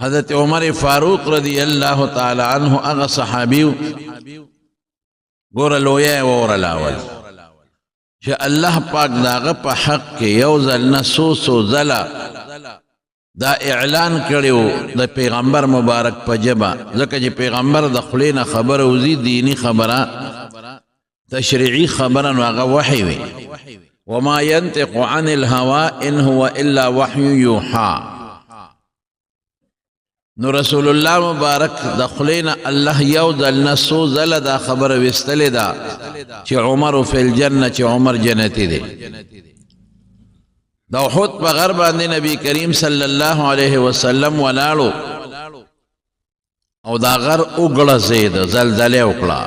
حضرت عمر فاروق رضی اللہ تعالی عنہ اغا صحابیو گورا لویا وورا لاول چه اللہ پاک داغا پا حق کے یوزل نسوسو زلا دا اعلان کریو دا پیغمبر مبارک پا جبا ذکر جی پیغمبر دا خلین خبر وزی دینی خبرہ تشریعی خبرن واغا وحیوی وما ينطق عن الهوى ان هو الا وحي يوحى نو رسول اللہ مبارک دخلین اللہ یودل نسو زل دا خبر وستل دا چی عمر فی الجنہ چی عمر جنتی دے دا احد پا غربان دی نبی کریم صلی اللہ علیہ وسلم ولالو او دا غر اگڑا زید زلزلے اکڑا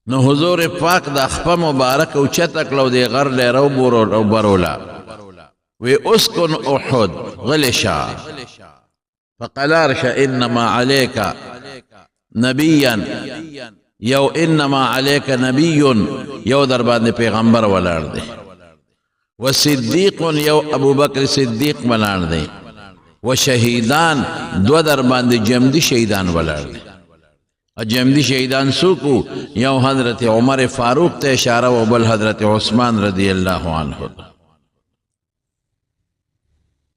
نو حضور پاک دا خپا مبارک او چتکلو دے غر لے رو برولا وی اسکن احد غلشا فقلارش انما علیک نبیا یو انما علیک نبی یو در باندې پیغمبر ولار دے و صدیق یو ابو بکر صدیق ولار دے و شہیدان دو در باندې جمدی شہیدان ولار دے جمدی شہیدان سوکو یو حضرت عمر فاروق تے اشارہ و بل حضرت عثمان رضی اللہ عنہ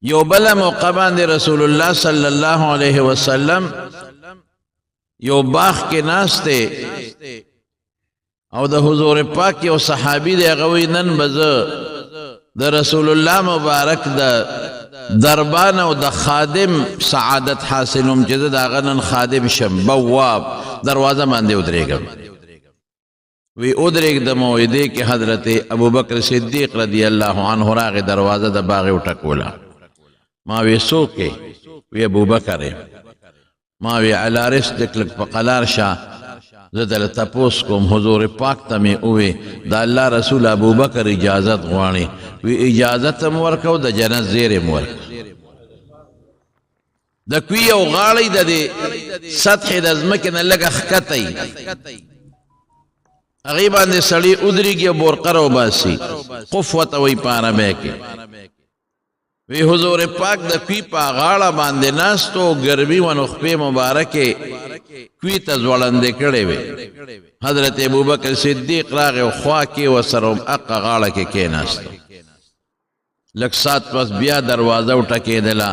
یو بلا موقع باندې رسول اللہ صلی اللہ علیہ وسلم یو باغ کے ناستے او دا حضور پاک یو صحابی دے غوی نن بز دا رسول اللہ مبارک دا دربان او دا خادم سعادت حاصلم چیز دا غنن خادم شم بواب دروازہ ماندے ادریگم وی ادریگ دا موعدے کہ حضرت ابو بکر صدیق رضی اللہ عنہ راغ دروازہ دا باغ اٹھکولا ما وی سوکے وی ابو بکر ما وی علارس دکلک پا قلار شاہ زدل تپوس کم حضور پاک تمی اوے دا اللہ رسول ابو بکر اجازت غوانی وی اجازت مورکو دا جنت زیر مورک دا کوئی او غالی دا دی سطح دا زمکن لگا خکتی اغیبان دی سڑی ادری گیا بورقرو باسی قفوت وی پانا بے کے وی حضور پاک دا کوئی پا غالا باندے ناستو گرمی و نخبے مبارکے کوئی تزولندے کڑے وے حضرت ابو بکر صدیق راغے و خواکی و سروم اقا غالا کے ناستو لک سات پس بیا دروازہ اٹھکے دلا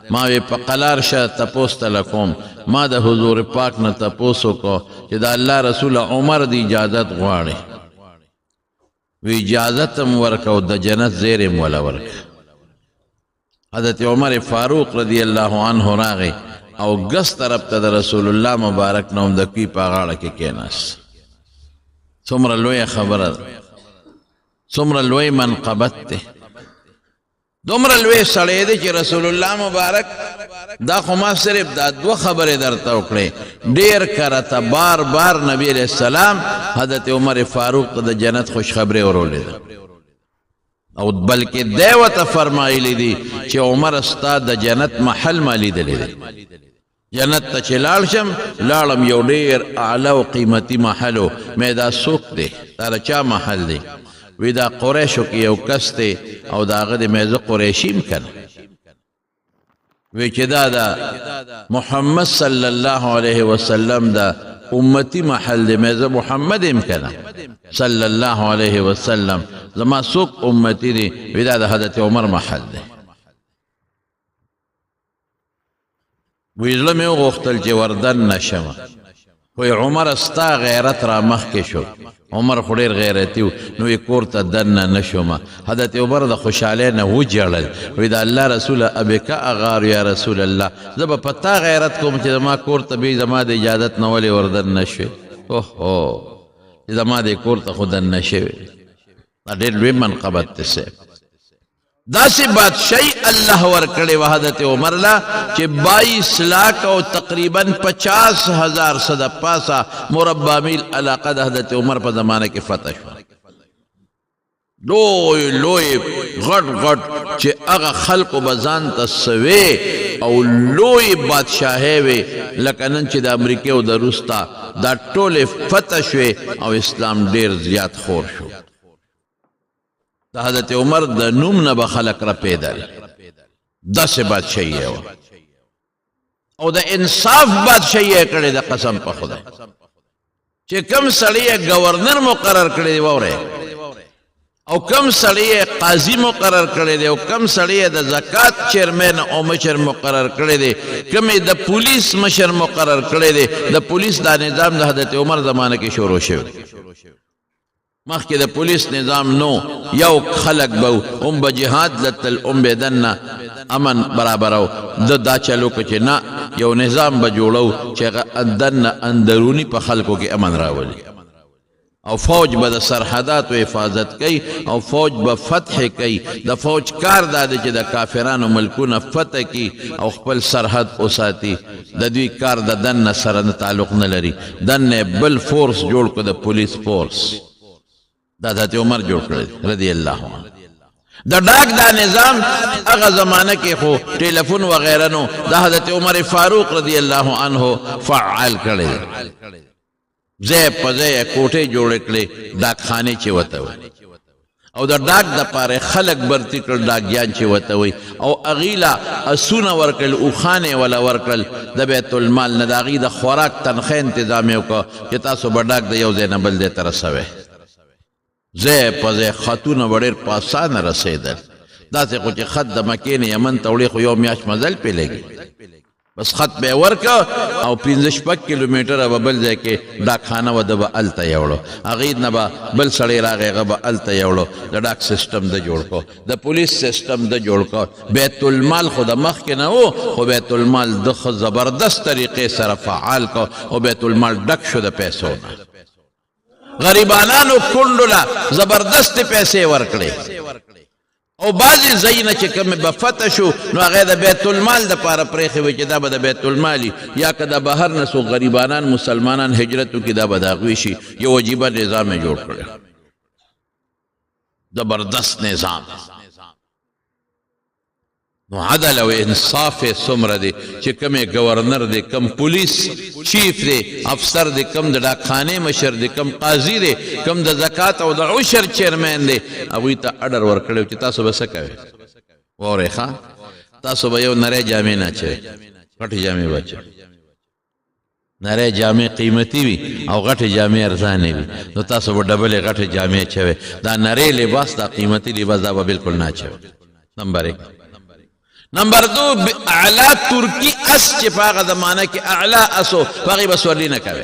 ما وی پا قلار شا تپوستا لکوم ما دا حضور پاک نا تپوسو کو کہ دا اللہ رسول عمر دی اجازت غواڑے وی اجازت مورکو دا جنت زیر مولا ورک حضرت عمر فاروق رضی اللہ عنہ راغے او گس طرف تا دا رسول اللہ مبارک نوم دا کوئی پاغاڑا کے ناس سمر لوی خبر سمر لوی منقبت تے دومر لوی سڑے دے چی رسول اللہ مبارک دا خما صرف دا دو خبر در توکڑے دیر کرتا بار بار نبی علیہ السلام حضرت عمر فاروق دا جنت خوش خبرے ورولے دا او بلکہ دیوتا فرمائی لی دی چی عمر استا دا جنت محل مالی دلی دی جنت تا چی لالشم لالم یو دیر اعلی و قیمتی محلو میدا سوک دے تارا چا محل دے وی دا قریشو کی یو کس دے او دا غد میزو قریشیم کن وی چی دا محمد صلی اللہ علیہ وسلم دا امتی محل دے میزو محمد امکنا صلی اللہ علیہ وسلم زما سوک امتی دی وی دا حضرت عمر محل دے وی ظلمی غختل چی وردن نشما وی عمر استا غیرت را مخ کے شو عمر خودیر غیرتیو نوی کورتا دن نشما حضرت عمر دا خوشالین ہو جڑل وی دا اللہ رسول ابکا اغارو یا رسول اللہ زبا پتا غیرت کو مچی زما کورتا بی زما دا اجازت نوالی وردن نشوی زما دا کورتا خودن نشوی دیر لوی منقبت تسے دا سی بات شئی اللہ ورکڑے و حضرت عمر لا چی 22 لاکھ و تقریباً 50,000 صدا پاسا مربع میل علاقہ دا حضرت عمر پا زمانہ کی فتح شو لوی لوی غٹ غٹ چی اغا خلق و بزان تسوے او لوی بادشاہے وے لکنن چی دا امریکے و دا روستا دا ٹول فتح شوے او اسلام دیر زیاد خور شو دا حضرت عمر دا نوم نبا خلق را پیدا دا سے بات شئی ہے او د انصاف بادشاہي کړي د قسم په خدای چې کم سړی گورنر مقرر کړي دی وره او کم سړی قاضي مقرر کړي دی او کم سړی د زکات چیرمن او مشر مقرر کړي دی کم د پولیس مشر مقرر کړي دی د پولیس دا نظام د حضرت عمر زمانه کې شروع شوی مخکې د پولیس نظام نو یو خلق بو به جهاد لتل به دنه امن برابرو دا چلو که نه یو نظام به جوړو چې دنه اندرونی په خلکو کې امن راولي او فوج به د سرحداتو حفاظت کوي او فوج به فتح کوي د فوج کار دا دی چې د کافرانو ملکونه فتح کی او خپل سرحد وساتي د دوی کار د دنه سره تعلق نه لري دنه بل فورس جوړ کړ د پولیس فورس دا حضرت عمر جوړ کړی رضی الله عنه د ډاک دا نظام هغه زمانه کې خو ټلیفون وغیرہ نو د حضرت عمر فاروق رضی الله عنه فعال کړی ځای په ځای کوټې جوړې کړې ډاکخانې چې ورته وایي او د ډاک دپاره خلک برتي کړل ډاکیان چې ورته وایي او هغې له اسونه ورکړل اوښانې وله ورکړل د بیت المال نه د هغې د خوراک تنخوا انتظام یې وکړه چې تاسو به ډاک د یو ځای نه بل ځای ته رسوئ ځای په ځای خطونه به ډېر په اسانه رسېدل داسې خو چې خط د مکې نه یمن ته وړې خو یو میاشت مزل پې لګي بس خط به یې ورکړه او 15-16 کیلومیټره به بل ځای کې ډاکخانه وه ده به هلته یوړو هغې نه به بل سړی راغی هغه به هلته یوړو د ډاک سسټم ده جوړ کړو د پولیس سسټم ده جوړ کړو بیت المال خو د مخکې نه و خو بیت المال ده ښه زبردست طریقې سره فعال کړو او بیت المال ډک شو د پیسو نه غریبانانو کونډو له زبردستې پیسې ورکړې او بعضې ځایونه چې کومې به فتح شو نو هغه د بیت المال دپاره پرېښې وې چې دا به د بیت المال یا که د بهر نه څوک غریبانان مسلمانان هجرت وکړي دا به د هغوی شي یو عجیبه نظام یې جوړ کړی زبردست نظام نو عدل او انصاف څومره دی چې کومې گورنر دی کم پولیس چیف دی افسر دی کم د ډاکخانې مشر دی کم قاضي دی کم د زکات او د عشر چیرمین دی هغوی ته اډر ورکړی چې تاسو به څه کوئ واورئ ښه تاسو به یو نری جامې نه اچوئ غټې جامې به اچوئ نری جامې قیمتي وي او غټې جامې ارزانې وي نو تاسو به ډبلې غټې جامې اچوئ دا نری لباس دا قیمتي لباس دا به بالکل نه اچوئ نمبر 1 نمبر 2 اعلی ترکی اس چې په هغه زمانه کې اعلی اسو په هغې به سورلي نه کوئ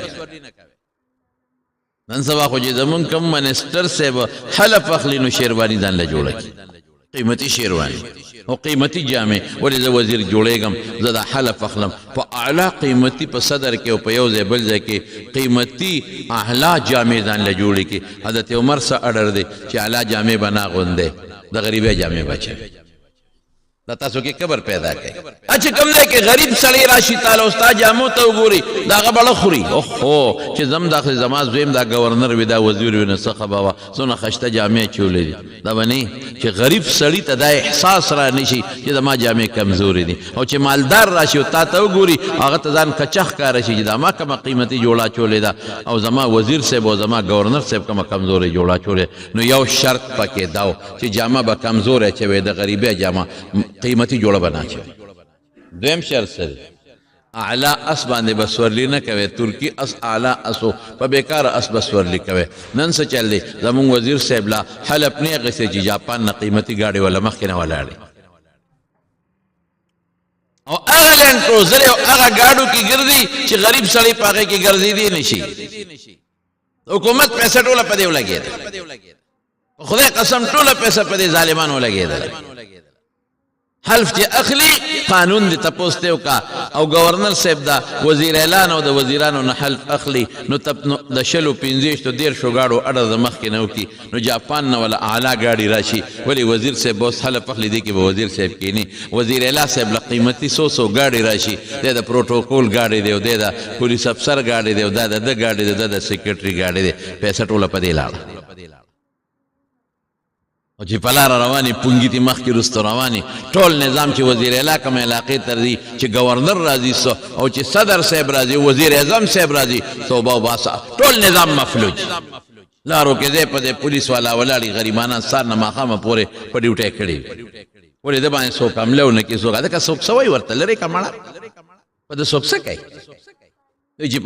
نن سبا خو چې زمونږ کوم منسټر صاحب حلف اخلي نو شیرواني ځان له جوړه کړي قیمتي شیرواني او قیمتي جامې ولې زه وزیر جوړېږم زه د حلف اخلم په اعلی قیمتي په صدر کې او په یو ځای بل ځای کې قیمتي اعلی جامې ځان له جوړې کړي حضرت عمر څه اډر دی چې اعلی جامې به نه اغوندئ د غریبۍ جامې به اچوئ دا تاسو کې قبر پیدا کوي اچھا کوم دی کې غریب سړی راشي تعالی ستا جامو ته وګوري د هغه بړه خوري اوهو چې زم داخل زما زویم دا گورنر وي دا وزیر وي نو څه خبره وه څونه خشته جامې اچولی دي دا به نه چې غریب سړي ته دا احساس را نه شي چې زما جامې کمزورې دي او چې مالدار راشي او تا ته وګوري هغه ته ځان کچه ښکاره شي چې دا ما کومه قیمتي جوړه اچولې ده او زما وزیر صاحب او زما گورنر صاحب کومه کمزورې جوړه اچولې نو یو شرط پکې دا و چې جامه به کمزورې اچوې د غریبۍ جامه قیمتي جوړه به نه اچوي دویم شرط سره اعلی اس باندې به سورلي نه کوي ترکی اس اعلی اسو په بیکاره اس به سورلي کوي نن څه چل دی زمونږ وزیر صاحب لا حلف نه اخیستی چې جاپان نه قیمتي ګاډي ولا مخکې نه ولاړې او هغه لینډ کروزر او هغه ګاډو کې ګرځي چې غریب سړی په هغې کې ګرځېدی نه شي حکومت پیسه ټوله په دې ولګېده په خدای قسم ټوله پیسه په دې ظالمانو ولګېدله حلف چې اخلي قانون دې تپوس ته وکړه او گورنر صاحب دا وزیر اعلان او د وزیرانو نه حلف اخلي نو د 15 10 ګاډو اډر د مخکې نه وکړي نو جاپان نه ولا اعلی ګاډي راشي ولې وزیر صاحب اوس حلف اخلي دی کې به وزیر صاحب کینی وزیر اعلی صاحب له قیمتي 100 ګاډي راشي د پروتوکول ګاډي دی او د پولیس افسر ګاډي دی او د ګاډي دی د سیکریټري ګاډي دی پیسې ټوله په دې لاړه او چې په لاره روانې پونګي دي مخکې رستو روانې ټول نظام چې وزیر اعلی کوم علاقې ته ځي چې گورنر راځي او چې صدر صاحب راځي وزیر اعظم صاحب راځي توبه وباسه ټول نظام مفلوج لارو کې ځای په ځای پولیس والا ولاړي غریبانان سار نه ماښامه پورې په ډیوټۍ کړي وي ولې د باندې څوک حمله ونه کړي څوک ځکه څوک سوی ورته لرې که مړه په د څوک څه کوي چې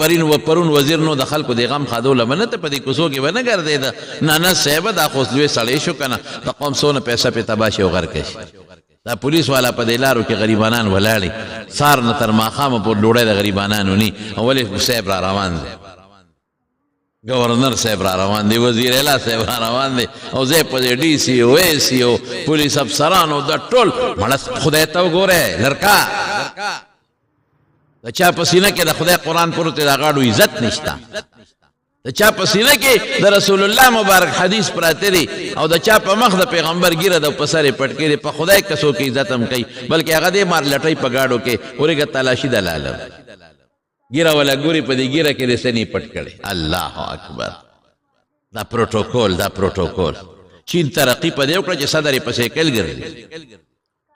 پرون وزیر نو د خلکو د غم خادوله به نه ته په دې کوڅو کې به نه ګرځېده نه صاحبه دا خو لوی سړی شو که نه د قوم څونه پیسه پې تباه شي او غرقه شي دا پولیس والا په دې لارو کې غریبانان ولاړې سار نه تر ماښامه پورې ډوډۍ د غریبانانو ني او ولې صاحب را روان دی گورنر صاحب را روان دی وزیر اعلی صاحب را روان دی او زه په دې ډي سي او اے سي او پولیس افسرانو د ټول مړه خدای ته وګوره لړکا د چا په سینه کې د خدای قرآن پروت دی د غاړو عزت نشته د چا په سینه کې د رسول الله مبارک حدیث پراته دی او د چا په مخ د پیغمبر ګیره د په سر یې پټ کړي په خدای کسو کې عزت هم کوي بلکې هغه دې مار لټۍ په ګاډو کې ورېږه تلاشي د لالم ګیره ولا ګوري په دې ګیره کې د سنې پټ کړي الله اکبر دا پروتوکول چین ترقی په دې وکړه چې صدر یې په سایکل ګرځي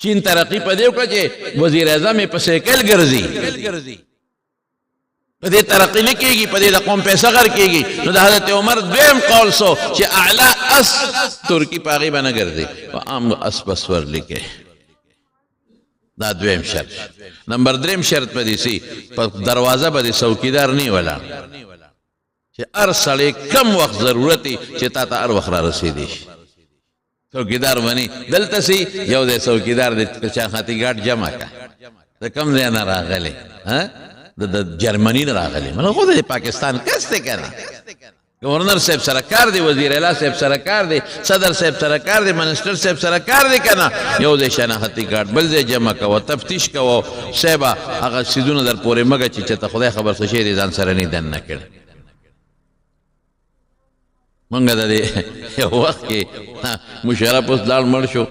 چین ترقی په دې وکړه چې وزیر اعظم یې په سایکل ګرځي په دې ترقی نه کېږي په دې د قوم پیسه غر کېږي نو د حضرت عمر دویم قول سو چې اعلی اس ترکی په هغې به نه ګرځي په عام اس به سورلي کې دا دویم شرط نمبر دریم شرط په دې سي په دروازه به د څوکیدار نه ولاړ چې هر سړی کم وخت ضرورت چې تا ته هر وخت را رسېدی شي څوکیدار ونی دلته سي یو دی څوکیدار د چاخاتي ګاډ جمع کا د کم ځای نه راغلی د جرمني نه راغلی مطلب خو د پاکستان کس دی که نه گورنر صاحب سره کار دی وزیر اعلی صاحب سره کار دی صدر صاحب سره کار دی منسٹر صاحب سره کار دی که نه یو ځای شناختی کارت بل ځای جمع کوه تفتیش کوه صاحبه هغه څیزونه در پورې مږه چې ته خدای خبر څه شی دی ځان سره نه دننه کړی منګه د دې یو وخت کې مشرف اوس لاړ مړ شو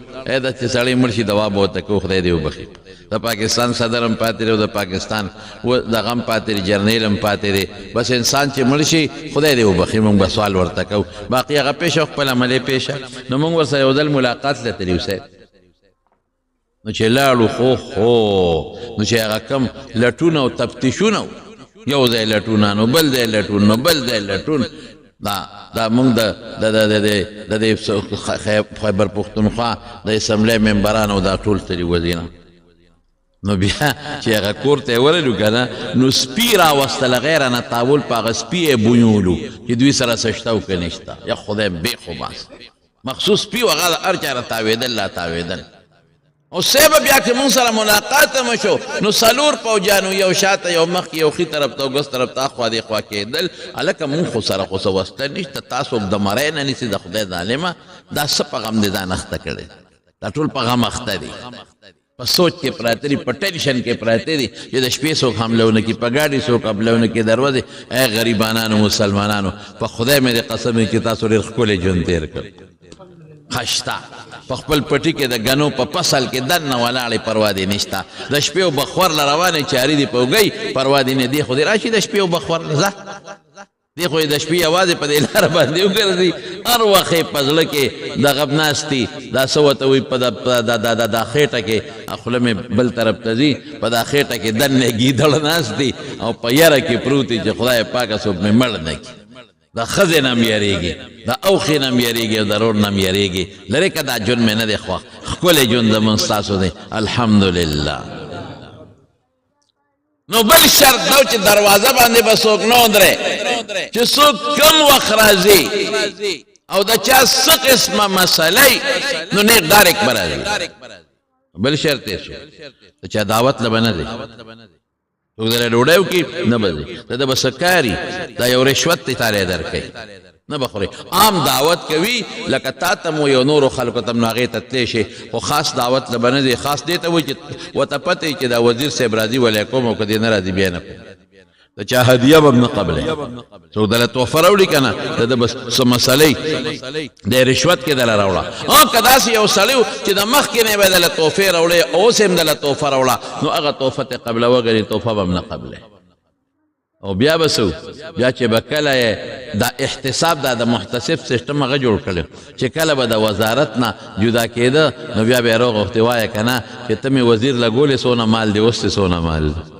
دا چې سړی مړ شي دوا به ورته کوو خدای دې وبخي د پاکستان صدر هم پاتې دی او د پاکستان دغه هم پاتې دی جرنیل هم پاتې دی بس انسان چې مړ شي خدای دې وبخي موږ به سوال ورته کوو باقي هغه پیشه خپل عملې پیشه نو موږ ورسره یو ځل ملاقات ته تللي صاحب نو چې لاړو خو نو چې هغه کم لټونه او تفتیشونه یو ځای لټونه نو بل ځای لټون نو بل ځای لټون دا موږ د خیبر پښتونخوا د اسمبلی ممبران او دا ټول تلي وزیران نو بیا چې هغه کور ته یې ورلو که نه نو سپي راوستله غیره نه تاول په هغه سپي یې بونیولو چې دوی سره څه شته او که نشته یا خدای بیخ وباس مخصوص سپي و هغه د هر چا را تاوېدل لا تاوېدل او صاحب بیا که مونږ سره ملاقات هم شو نو څلور پوجانو یو شاته یو مخکې یو ښي طرف ته او ګس طرف ته اخوا دې خوا کېدل هلکه مونږ خو سره خو څه وسله نشته تاسو د مرۍ نه نیسي د خدای ظالمه دا څه په غم دې ځان اخته کړی دا ټول په غم اخته دي په سوچ کې پراته دي په ټینشن کې پراته دي چې د شپې څوک حمله ونه کړي په ګاډي څوک حمله ونه کړي دروازې ای غریبانانو مسلمانانو په خدای مې دې قسم چې تاسو ډېر ښکلی ژوند تېر کړ خشتا په خپل پټي کې د ګنو په فصل کې دننه ولاړې پروا دې نشته د شپې او بخور له روانې چارې دي په اوږۍ پروا دې نه دی خو دې راشي د شپې او بخور ځه دی خو یې د شپې یوازې په دې لاره باندې وګرځي هر وخت یې په زړه کې دغه ناستي دا څه ورته وایي په دا خېټه کې خوله مې بل طرف ته ځي په دا خېټه کې دننه ګیدړ ناست دي او په یره کې پروت دي چې خدای پاکه څوک مې مړ نه کړي دا ښځې نه م یارېږي دا اوښې نه م یارېږي او د رور نه م یارېږي لرې که دا ژوند مې نه دی خوښ ښکلی ژوند زمونږ ستاسو دی الحمدلله نو بل شرط دا چې دروازه باندې به څوک نه ودرې چې څوک کم وخت راځي او د چا څه قسمه مسئله نو نیک ډایرکټ به راځي بل شرط یې شو د چا دعوت له به نه دی څوک دله ډوډۍ وکړي نه به ځي د ده به څه کاري دا یو رشوت دی تاله یې درکوي نه به خوري عام دعوت کوي لکه تا ته مو یو نورو خلکو ته م نو هغې ته تلی شي خو خاص دعوت له به نه دی خاص دې ته وایي چې ورته پته وي چې دا وزیر صاحب راځي ولیکم او که دې نه راځي بیا نه کوم د چا هدیه به م نه قبلې څوک دله تحفه راوړي که نه د ده به څه مسلې د رشوت کې دله راوړه که داسې یو سړی و چې د مخکې نه به دله تحفې راوړې اوس هم دله تحفه راوړه نو هغه تحفه ته قبلوه ګنې تحفه به م نه قبلې او بیا به څه بیا چې به کله یې دا احتساب دا د محتسب سیسټم هغه جوړ کړی چې کله به د وزارت نه جدا کېده نو بیا به یې روغ وختې وایه که نه چې ته مې وزیر لګولې څونه مال دی اوس دې څونه مال دی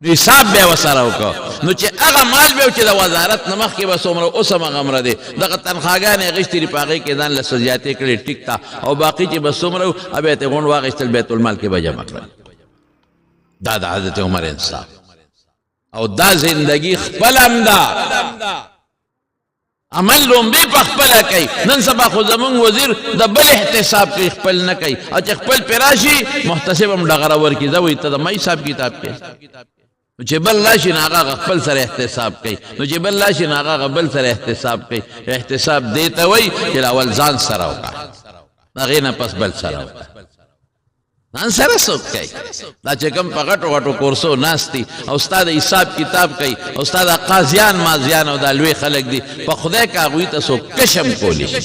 حساب بیا ورسره وکړه نو چې هغه مال بیا چې د وزارت نه مخکې به څومره اوس هم هغه دی دغه تنخواګانې اخیستې دي په هغې کې ځان له څه زیاتې کړې ټیک ته او باقي چې به څومره و بیا یې غونډ واخیستل بیت المال کې به جمع کړل دا د حضرت عمر انصاف او دا زندگی خپل هم دا عمل لومبی په خپله کوي نن سبا خو زمونږ وزیر د بل احتساب کوي خپل نه کوي او چې خپل پې راشي محتسب هم ډغره ورکړي زه وایي ته د ما حساب کتاب کوې نو چې بل راشي نو هغه خپل سره احتساب کوي نو چې بل راشي نو هغه بل سره احتساب کوي احتساب دې ته وایي چې اول ځان سره وکړه هغې نه پس بل سره وکړه ځان سره څوک کوي دا چې کوم په غټو غټو کورسو ناست دي او ستا د حساب کتاب کوي او ستا د قاضیان مازیان او دا لوی خلک دي په خدای که هغوی ته څوک کشم کولی شي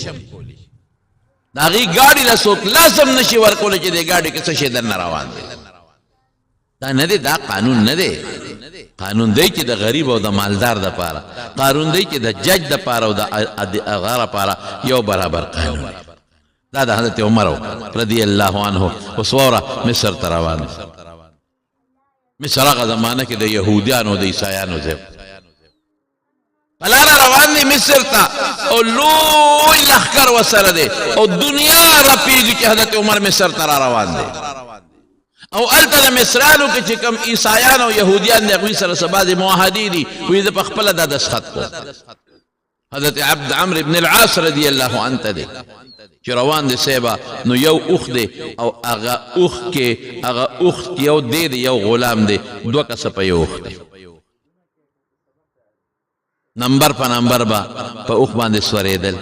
د هغې ګاډي له څوک لاس هم نشي ورکولی چې دې ګاډي کې څه شی درنه روان دی دا نه دی دا قانون نه دی قانون دی چې د غریب او د مالدار دپاره قانون دی چې د جج دپاره او د هغه دپاره یو برابر قانون دا د حضرت عمر رضی الله عنه اوس واوره مصر ته روان دی مصر هغه زمانه کې د یهودیانو د عیسایانو ځای په لاره روان دی مصر ته او لوی لښکر ورسره دی او دنیا رپېږي چې حضرت عمر مصر ته را روان دی او هلته د مصرانو کې چې کوم عیسایان او یهودیان دي هغوی سره څه بعضې معاهدې دي وایي زه په خپله دا دستخط کوم حضرت عبد عمرو بن العاص رضی الله عنه ته دی چې روان دی صاحبه نو یو اوښ دی او هغه اوښ کې هغه اوښ یو دی دی یو غلام دی دوه کسه په یو اوښ دی نمبر په نمبر به په اوښ باندې سورېدل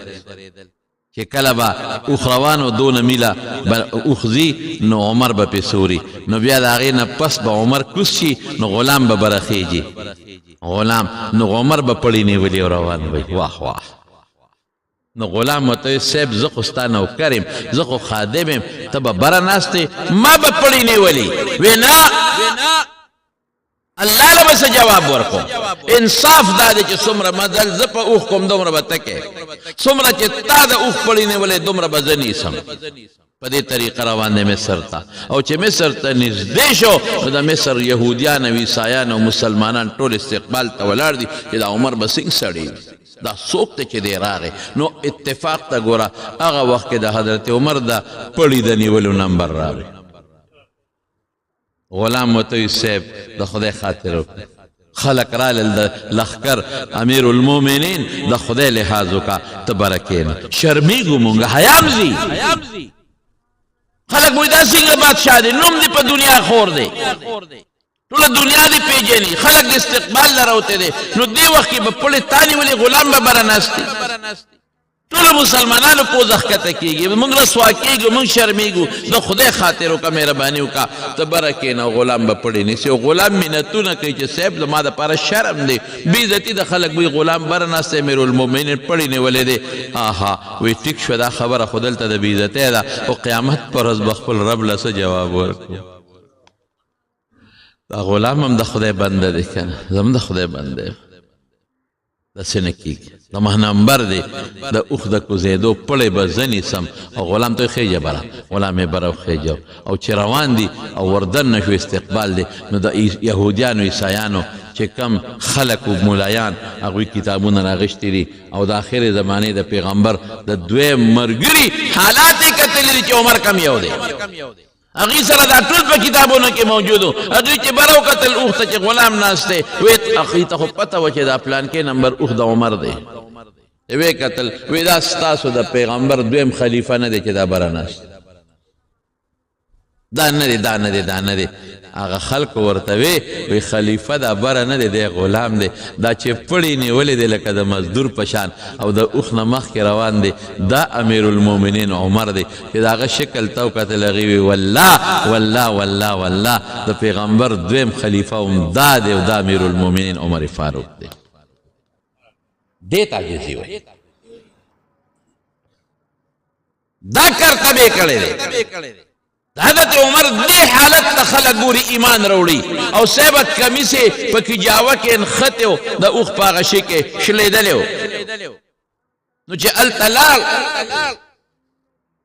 چې کله به اوښ روان و دونه میله به اوښ ځي نو عمر به پې سوري نو بیا د هغې نه پس به عمر کوز شي نو غلام به برخیږي غلام نو عمر به پړی نیولي او روان وي واه واه نو غلام ورته وایي صاحب زه خو ستا نوکر یم زه خو خادم یم ته به بره ناست ما به پړی نیولي وی نه الله له به څه جواب ورکوم انصاف دا دی چې څومره مزل زه په اوښ کوم دومره به ته کوې څومره چې تا د اوښ پړی نیولی دومره به زه نیسم په دې طریقه روان دی مصر ته او چې مصر ته نږدې شو نو د مصر یهودیان او عیسایان او مسلمانان ټول استقبال ته ولاړ دي چې دا عمر به څنګه سړی دا څوک دی چې دی راغی نو اتفاق ته ګوره هغه وخت کې د حضرت عمر د پړي د نیولو نمبر راغی غلام ورته وایي صاحب د خدای خاطر وکړه خلق رالل د لښکر امیر المؤمنین د خدای لحاظ وکړه ته بره کښېنه شرمېږو مونږ حیا م ځي خلق وایي دا څنګه بادشاه دی نوم دی په دنیا خور دی ټوله دنیا دی پیژني خلق د استقبال له راوتی دی نو دې وخت کې به پړې تا نیولې غلام به بره ناست دی ټولو مسلمانانو پوزه ښکته کېږي موږ رسوا کېږو موږ شرمېږو د خدای خاطر وکړه مهرباني وکړه ته بره کښېنه غلام به پړې نیسي او غلام منتونه کوي چې صاحب زما دپاره شرم دی بېعزتي د خلک وایي غلام بره ناست دی امیرالمؤمنین پړې نیولی دی آها وایي ټیک شوه دا خبره خو دلته د بېعزتۍ ده او قیامت پر ورځ به خپل رب له څه جواب ورکړو دا غلام هم د خدای بنده دی که نه زموږ د خدای بنده دی داسې نه کېږي زما نمبر دی د اوښ د کوزېدو پړی به زه نیسم او غلام ته خېجه بره غلام یې بره وخېجو او چې روان دي او وردن نه شو استقبال دی نو د یهودیانو عیسایانو چې کم خلق و ملایان هغوی کتابونه راغشتي دي او د آخرې زمانې د پیغمبر د دویم مرګري حالات یې کتلي دي چې عمر کم یو دی هغې سره دا ټول په کتابونو کې موجود و هغوی چې بره وکتل اوښ ته چې غلام ناست دی وی هغې ته خو پته وه چې دا پلانکې نمبر اوښ د عمر دی وی کتل وی دا ستاسو د پیغمبر دویم خلیفه نه دی چې دا بره ناست دا نه دی دا نه دی دا نه دی هغه خلکو ورته وی خلیفه دا بره نه دی دی غلام دی دا چې پړی نیولی دی لکه د مزدور په شان او د اوښ نه مخکې روان دی دا امیرالمؤمنین عمر دی چې د هغه شکل ته وکتل هغې وی والله والله والله والله د پیغمبر دویم خلیفه هم دا دی او دا امیرالمؤمنین عمر فاروق دی دې ته عاجزي وایي دا کرتبې کړی دی حضرت عمر دې حالت ته خلک ګوري ایمان راوړي او صاحبه کمیس یې په کجاوه کې نښتی و د اوښ په هغه شي کې شلېدلی و نو چې هلته لاړ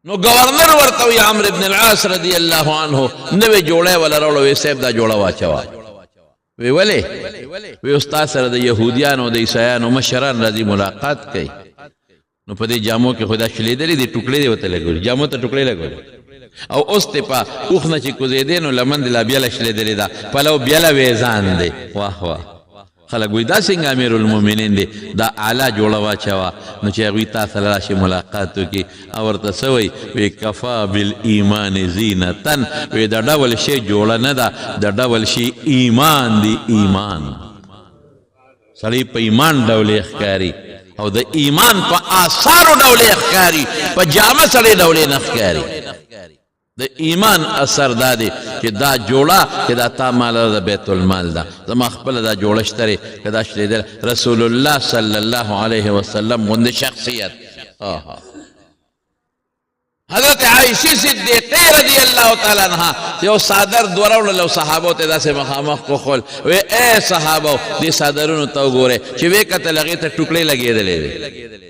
نو ګورنر ورته وایي عمرو بن العاص رضی الله عنه نوې جوړی وله راوړه وایي صاحب دا جوړه واچوه وی ولې وی استاد سره د یهودیانو او د عیسایانو مشران راځي ملاقات کوي نو په دې جامو کې خو دا شلېدلي دي ټوکړې دې ورته لګولي جامو ته ټوکړې لګولي او اوس ته په اوښ نه چې کوزېدې نو لمن دې لا بیله شلېدلې ده پلو بیله ویزان دی واه واه خلک وایي دا څنګه امیر المؤمنین دی دا اعلی جوړه واچوه نو چې هغوی تا سره راشي ملاقات وکړي او ورته څه وایي وی کفا بالایمان زینتن وی د ډول شی جوړه نه ده د ډول شی ایمان دی ایمان سړی په ایمان ډولې ښکاري او د ایمان په آثارو ډولې ښکاري په جامه سړی ډولې نه ښکاري د ایمان اثر دا دی چې دا جوړه چې دا تا مال د بیت المال ده زما خپله دا جوړه شته دی که دا شلېدل رسول الله صلی الله علیه وسلم غوندې شخصیت حضرت عائشہ صدیقہ رضی اللہ تعالیٰ عنہ یو صادر دوراوړل لو صحابو ته داسې مخامخ کو خول وی اے صحابو دې صادرونو ته وګورئ چې وی کتل هغې ته ټوکړې لګېدلې وې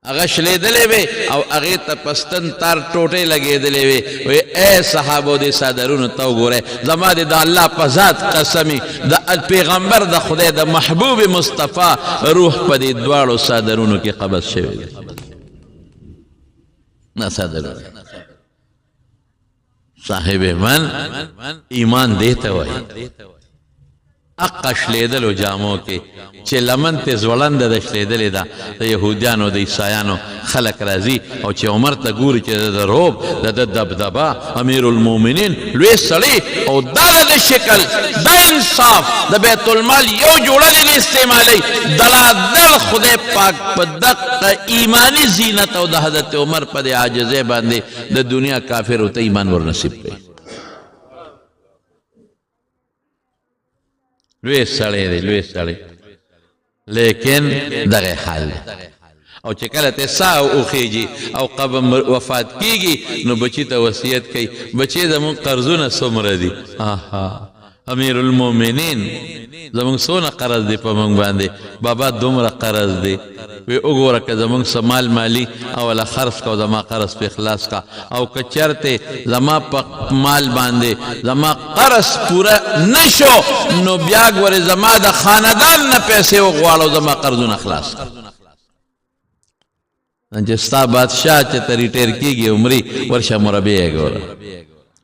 هغه شلېدلې وې او هغې ته پستن تار ټوټې لګېدلې وې وی اے صحابو دې صادرونو ته وګورئ زما دې د الله په ذات قسمي د پیغمبر د خدای د محبوب مصطفی روح په دې دواړو صادرونو کې قبض شوی دی نه صادر صاحب من ایمان دیتا وای اقا شلیدلو جامو کې چې لمن ته زوړند د شلیدلې ده د یهودیانو د عیسایانو خلک راځي او چې عمر ته ګوري چې د روب د دبدبه امیر المؤمنین لوی سړی او دا د شکل دا انصاف د بیت المال یو جوړه دې استعمالي دلادل خدای پاک په دقه ایمانی زینت او د حضرت عمر په دې عاجزۍ باندې د دنیا کافر او ته ایمان ور نصیب کړي لوی سړی دی لوی سړی لیکن دغه حال دی او چې کله ته ساه وخیږي او قبر وفات کیږي نو بچی ته وصیت کوي بچی زموږ قرضونه څومره دي امیر المؤمنین زموږ څونه قرض دی په موږ باندې بابا دومره قرض دی وی وګوره که زموږ څه مال مالي اوله خرڅ کو زما قرض په اخلاص کا او که چرته زما په مال باندې زما قرض پوره نشو نو بیا ګوره زما د خاندان نه پیسې وغواړو زما قرضونه خلاص چې ستا بادشاه چې ته ریټیر کېږي عمري ورشه مربع یې ګوره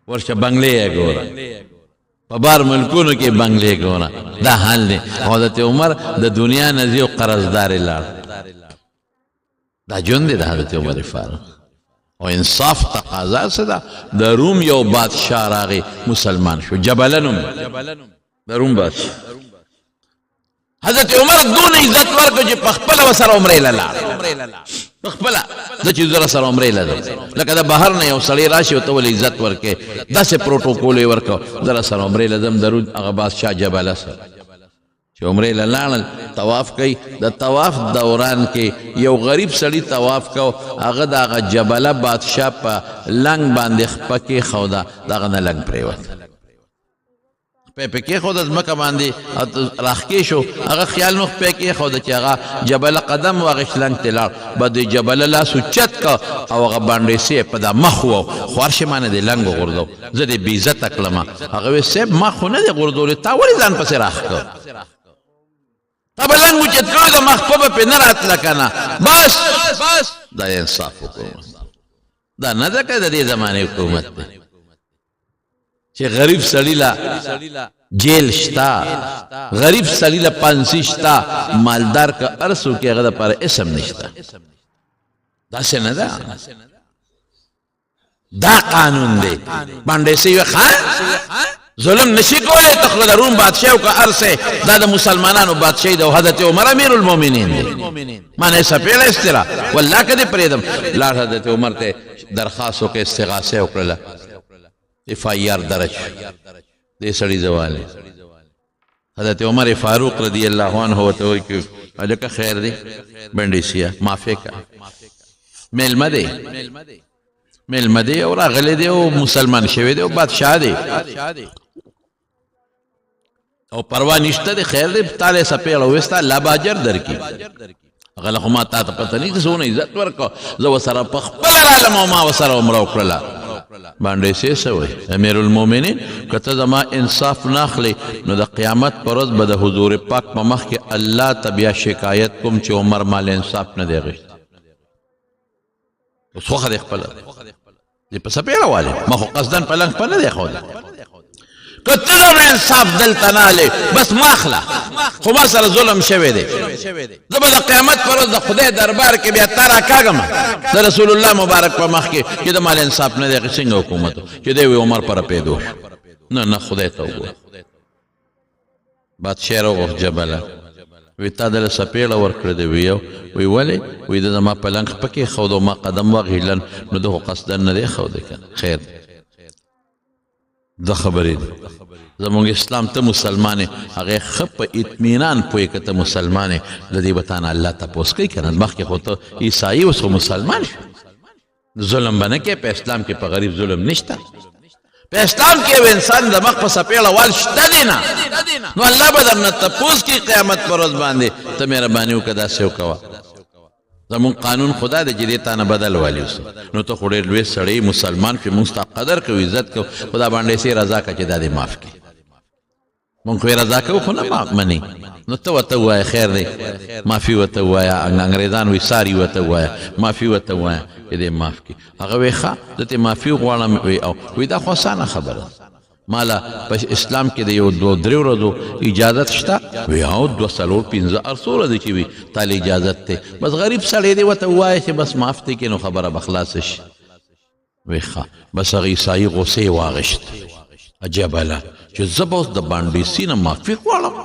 ورشه بنګلې یې ګوره په بار ملکونو کې بنګلې ګوره دا حال دی حضرت عمر د دنیا نه ځي او قرضدارې لاړ دا ژوند دی د حضرت عمر فاروق او انصاف تقاضا څه ده د روم یو بادشاه راغی مسلمان شو جبله نوم د روم بادشاه حضرت عمر دون عزت ورکړو چې په خپله ورسره عمرې له لاړ په خپله زه چې زه راسره عمرې له ځم لکه د بهر نه یو سړی راشي او ته ولې عزت ورکړې داسې پروټوکول یې ورکړو زه راسره عمرې له ځم درود هغه بادشاه جبله سره چې عمرې له لاړل طواف کوي د طواف دوران کې یو غریب سړي طواف کو هغه د هغه جبله بادشاه په لنګ باندې خپه کېښوده د هغه نه لنګ پرېوت خپې کېښوده ځمکه باندې راښکې شو هغه خیال نو خپې کېښوده چې هغه جبله قدم واغېست لنګ ته لاړ به د جبله لاس اوچت که او هغه بانډېسې یې په دا مخ وو خو هر شي مانه دې لنګ وغورځو زه دې بېعزته کړمه هغه وی صاحب ما خو نه دې غورځولې تا ولې ځان پسې راښ کړ تا به لنګ اوچت کړی د مخ په به پې نه راتله که نه بس دا انصاف حکومت دا نه ده که د دې زمانې حکومت دی چې غریب سړی له جیل شتا غریب سړی له پانسي شتا مالدار که هر څوک هغه دپاره اسم نشته داسې نه ده دا قانون دی باندې سوی ظلم نشي کولی ته خو د روم بادشاه او که هر څه دا د مسلمانانو بادشاهي ده او حضرت عمر امیر المؤمنین دی ما نه سپېړه استرا والله که دې پرېږدم لاړ حضرت عمر ته درخواست وکړه استغاثه یې وکړله FIR درج دې سړي زواله حضرت عمر فاروق رضی الله عنه ورته وایي چې هلکه خیر دی بنډیسیا معافی کا میلمه دی او راغلی دی او مسلمان شوی دی او بادشاه دی او پروا نشته دی خیر دی تاله سپېړه وستا لا باجر درکې هغه خو ما تا ته پته نه چې څونه عزت ورکړه زه ورسره په خپله رالم او ما ورسره عمره وکړله باندې څه سوی امیر المؤمنین که ته زما انصاف نه اخلې نو د قیامت پر ورځ به د حضور پاک په مخ کې الله ته بیا شکایت کوم چې عمر مال انصاف نه دی اخیستی اوس خوښه دی خپله دی په سپېړه والي ما خو قصدن پلنګ په نه دی ښودی که ته ډېر انصاف دلته نهلې بس ما اخله خو ما سره ظلم شوی دی زه به د قیامت پر ورځ د خدای دربار کې بیا تا راکاږم د رسول الله مبارک په مخ کې چې د مال انصاف نه دی څنګه حکومت چې دی وي عمر پر پیدا شو نه خدای ته وګوره بادشاه راغوښت جبله وی تا دله سپېړه ورکړې دی وی ولې وی د زما پلنګ پکې ښود او ما قدم واغېلن نو ده خو قصدن نه دی ښودی که خیر د خبرې دي زمونږ اسلام ته مسلمان یې هغې ښه په اطمینان پوهې که ته مسلمان یې د دې به تانه الله تپوس کوي که نه مخکې خو ته عیسایي اوس خو مسلمان شو ظلم به نه کوې په اسلام کې په غریب ظلم نشته په اسلام کې یو انسان د مخ په سپېړه وال شته دی نه نو الله به درنه تپوس کوي قیامت په ورځ باندې ته مهرباني وکړه داسې وکوه زمون قانون خدا دی چې دې تا نه بدل والي اوس نو ته خو ډېر لوی سړی مسلمان شوې مونږ ستا قدر کوو عزت کوو خدا باندې سې رضا که چې دا دې معاف کړي مونږ خو یې رضا کوو خو نه منې نو ته ورته ووایه خیر دی معافي ورته ووایه انګریزان وایي ساري ورته ووایه معافي ورته ووایه چې دې معاف کړي هغه وایي ښه زه ترې معافي غواړم وایي دا خو اسانه خبره مالا په اسلام کې د یو دوه درې ورځو اجازت شته وی او دوه څلور پنځه هر څو ورځې چې وي تاله اجازت دی بس غریب سړی دی ورته ووایه چې بس معاف دی کې نو خبره به خلاصه شي وی ښه بس هغه عیسایي غوسې واغېشت عجبله چې زه به اوس د بانډیسي نه معافي غواړم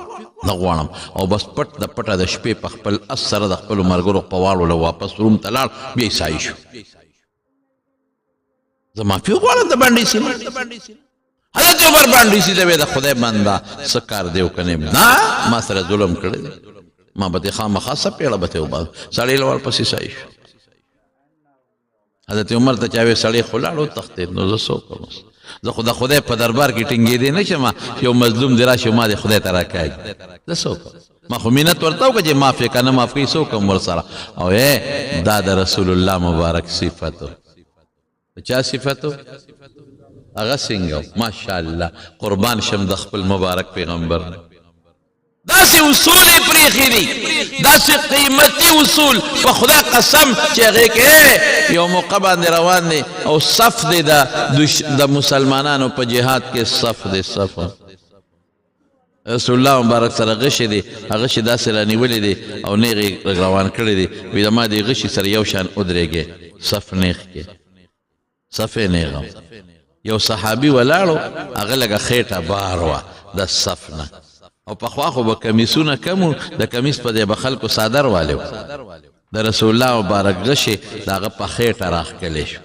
نه غواړم او بس پټ د پټه د شپې په خپل اس سره د خپلو ملګرو په واړو له واپس روم ته لاړ بیا عیسایي شو زه معافي غواړم د بانډیسي نه حضرت عمر بانډیسي ته وی د خدای بنده څه کار دی وکنه نه ما سره ظلم کړی دی ما به دې خامخا سپېړه به ته وباسم سړی له ورپسې عیسایي شو حضرت عمر ته چا وی سړی خو لاړ وتښتېد نو زه څه وکړم زه خو د خدای په دربار کې ټینګېدی نه شم یو مظلوم دی راشي ما دې خدای ته راکاږي زه څه وکړم ما خو مینت ورته وکړه چې معاف یې که نه معاف کوي څه وکړم ورسره او دا د رسول الله مبارک صفت و د چا صفت و هغه څنګه ماشاءالله قربان شم د خپل مبارک پیغمبر داسې اصول یې پرېښي دي داسې قیمتي اصول په خدای قسم چې هغې کې یو موقع باندې روان دی او صف دی د مسلمانانو په جهاد کې صف دی صف رسول الله مبارک سره غشي دی هغه غشي داسې رانیولې دی او نیغ یې روان کړی دی وایي د ما دې غشي سره یو شان ودرېږې صف نیغ کې صف یې نیغ یو صحابي ولاړو هغه لږه خېټه بار وه د صف نه او پخوا خو به کمیسونه کم و د کمیس په دی به خلکو صادر والی و د رسول الله مبارک غشي د هغه په خېټه راښکلی شو